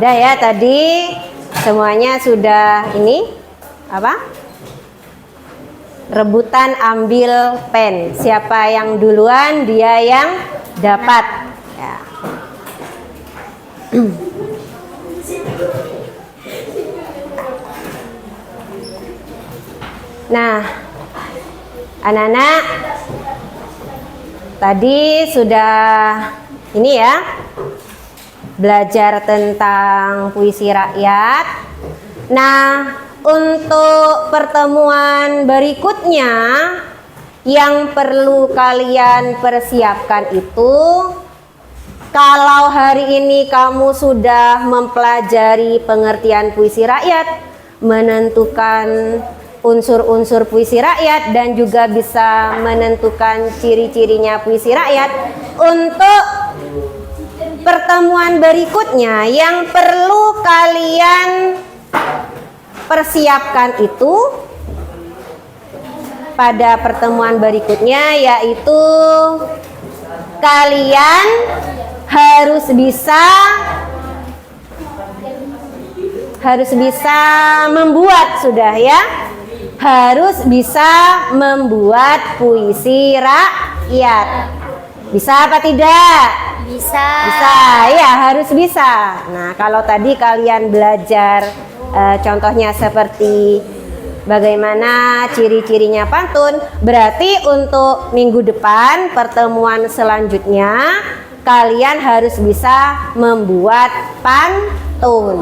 Udah ya, tadi semuanya sudah ini apa? Rebutan ambil pen. Siapa yang duluan dia yang dapat. Ya. Nah, anak-anak tadi sudah ini ya, belajar tentang puisi rakyat. Nah, untuk pertemuan berikutnya yang perlu kalian persiapkan itu, kalau hari ini kamu sudah mempelajari pengertian puisi rakyat, menentukan unsur-unsur puisi rakyat dan juga bisa menentukan ciri-cirinya puisi rakyat, untuk pertemuan berikutnya yang perlu kalian persiapkan itu pada pertemuan berikutnya, yaitu kalian harus bisa membuat, sudah ya, harus bisa membuat puisi rakyat. Bisa apa tidak? Bisa. Bisa, ya harus bisa. Nah, kalau tadi kalian belajar contohnya seperti bagaimana ciri-cirinya pantun, berarti untuk minggu depan pertemuan selanjutnya kalian harus bisa membuat pantun.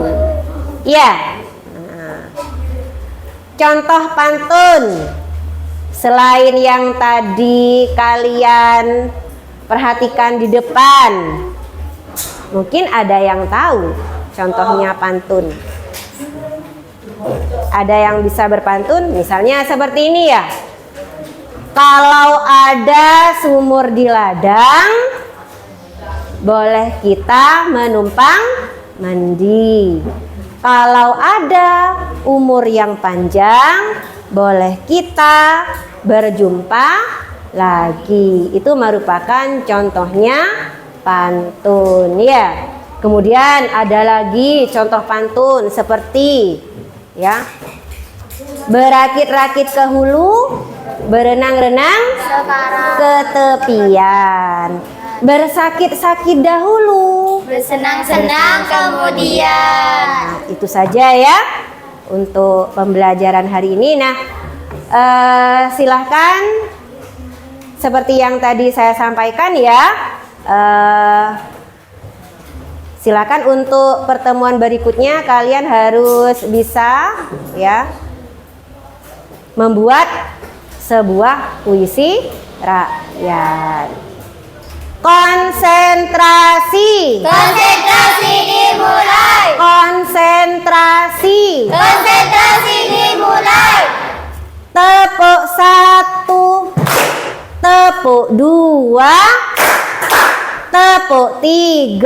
Ya. Nah, contoh pantun selain yang tadi kalian perhatikan di depan, mungkin ada yang tahu contohnya pantun. Ada yang bisa berpantun, misalnya seperti ini ya. Kalau ada sumur di ladang, boleh kita menumpang mandi. Kalau ada umur yang panjang, boleh kita berjumpa lagi. Itu merupakan contohnya pantun ya. Kemudian ada lagi contoh pantun seperti ya, berakit-rakit ke hulu, berenang-renang ke tepian, bersakit-sakit dahulu, Bersenang-senang kemudian. Nah, itu saja ya untuk pembelajaran hari ini. Nah, silahkan seperti yang tadi saya sampaikan ya, silakan untuk pertemuan berikutnya kalian harus bisa ya membuat sebuah puisi rakyat. Konsentrasi. Konsentrasi dimulai. Konsentrasi. Konsentrasi dimulai. Tepuk 1, tepuk 2, tepuk 3,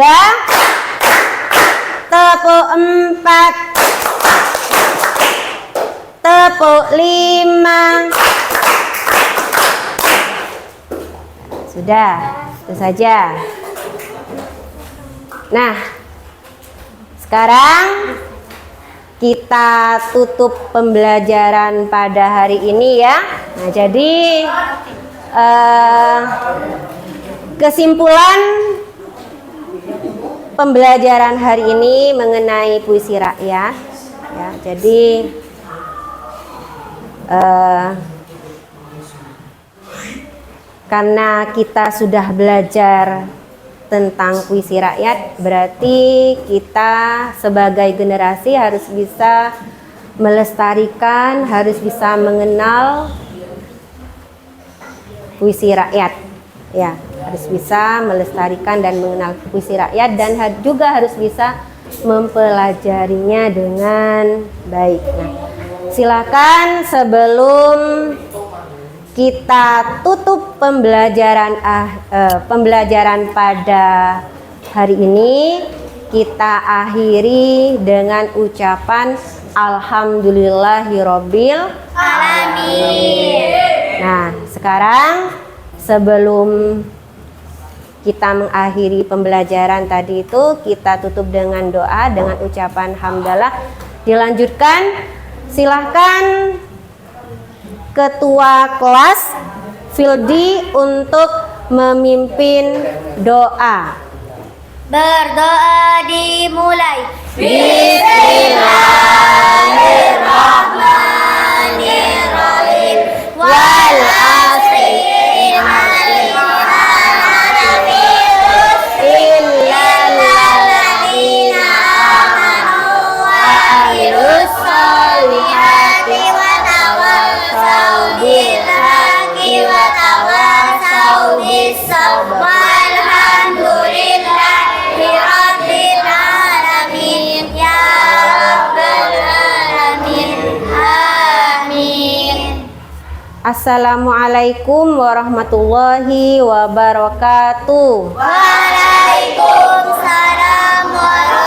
tepuk 4, tepuk 5. Sudah, itu saja. Nah, sekarang kita tutup pembelajaran pada hari ini ya. Nah, jadi kesimpulan pembelajaran hari ini mengenai puisi rakyat ya. Jadi karena kita sudah belajar tentang puisi rakyat, berarti kita sebagai generasi harus bisa melestarikan, harus bisa mengenal puisi rakyat. Ya, harus bisa melestarikan dan mengenal puisi rakyat dan juga harus bisa mempelajarinya dengan baik. Nah, silakan sebelum kita tutup pembelajaran pada hari ini, kita akhiri dengan ucapan alhamdulillahirobbil alamin. Nah, sekarang sebelum kita mengakhiri pembelajaran tadi itu, kita tutup dengan doa dengan ucapan hamdalah. Dilanjutkan, silahkan Ketua kelas Fildi untuk memimpin doa. Berdoa dimulai. Bismillahirrahmanirrahim. Wal asri innal ladzina amanu wa amilus solihati wa tawasaw bil haqqi wa tawasaw bis sabr. Walhamdulillahi rabbil alamin ya rabbal alamin. Amin. Assalamualaikum warahmatullahi wabarakatuh. Waalaikumsalam warahmatullahi